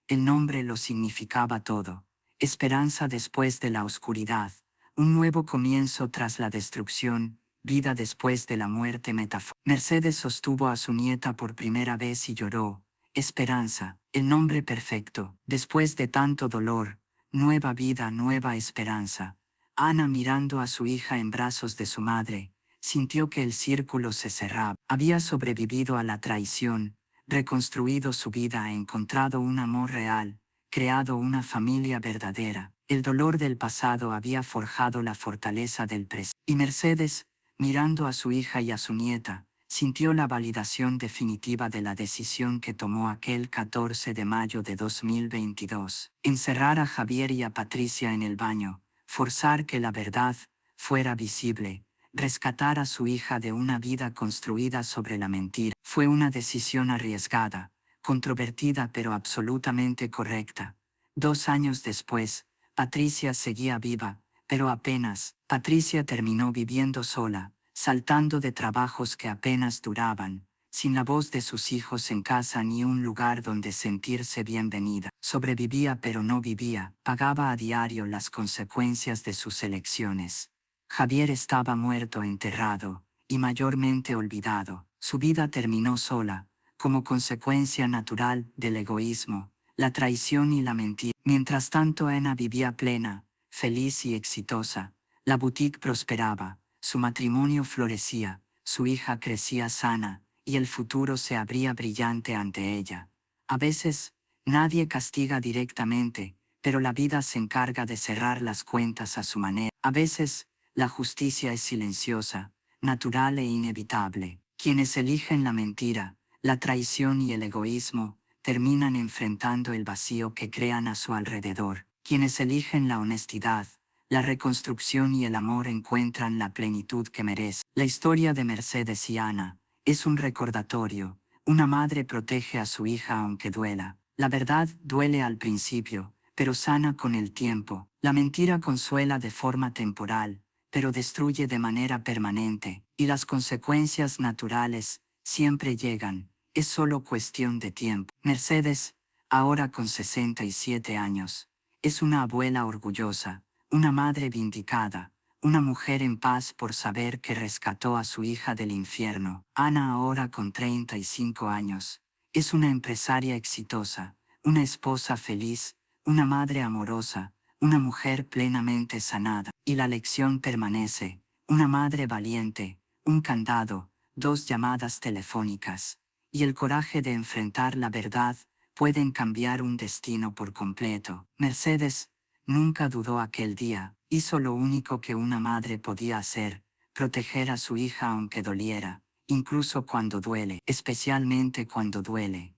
El nombre lo significaba todo. Esperanza después de la oscuridad, un nuevo comienzo tras la destrucción, vida después de la muerte metafórica. Mercedes sostuvo a su nieta por primera vez y lloró. Esperanza, el nombre perfecto. Después de tanto dolor, nueva vida, nueva esperanza. Ana, mirando a su hija en brazos de su madre, sintió que el círculo se cerraba. Había sobrevivido a la traición, reconstruido su vida, encontrado un amor real, creado una familia verdadera. El dolor del pasado había forjado la fortaleza del presente. Y Mercedes, mirando a su hija y a su nieta, sintió la validación definitiva de la decisión que tomó aquel 14 de mayo de 2022. Encerrar a Javier y a Patricia en el baño, forzar que la verdad fuera visible, rescatar a su hija de una vida construida sobre la mentira. Fue una decisión arriesgada, controvertida pero absolutamente correcta. 2 años después, Patricia seguía viva, pero apenas. Patricia terminó viviendo sola, saltando de trabajos que apenas duraban, sin la voz de sus hijos en casa ni un lugar donde sentirse bienvenida. Sobrevivía pero no vivía, pagaba a diario las consecuencias de sus elecciones. Javier estaba muerto, enterrado, y mayormente olvidado. Su vida terminó sola, como consecuencia natural del egoísmo, la traición y la mentira. Mientras tanto, Ana vivía plena, feliz y exitosa. La boutique prosperaba, su matrimonio florecía, su hija crecía sana, y el futuro se abría brillante ante ella. A veces, nadie castiga directamente, pero la vida se encarga de cerrar las cuentas a su manera. A veces, la justicia es silenciosa, natural e inevitable. Quienes eligen la mentira, la traición y el egoísmo, terminan enfrentando el vacío que crean a su alrededor. Quienes eligen la honestidad, la reconstrucción y el amor encuentran la plenitud que merecen. La historia de Mercedes y Ana es un recordatorio. Una madre protege a su hija aunque duela. La verdad duele al principio, pero sana con el tiempo. La mentira consuela de forma temporal, pero destruye de manera permanente. Y las consecuencias naturales siempre llegan. Es solo cuestión de tiempo. Mercedes, ahora con 67 años, es una abuela orgullosa, una madre vindicada, una mujer en paz por saber que rescató a su hija del infierno. Ana, ahora con 35 años, es una empresaria exitosa, una esposa feliz, una madre amorosa, una mujer plenamente sanada. Y la lección permanece: una madre valiente, un candado, 2 llamadas telefónicas, y el coraje de enfrentar la verdad pueden cambiar un destino por completo. Mercedes nunca dudó aquel día, hizo lo único que una madre podía hacer: proteger a su hija aunque doliera, incluso cuando duele, especialmente cuando duele.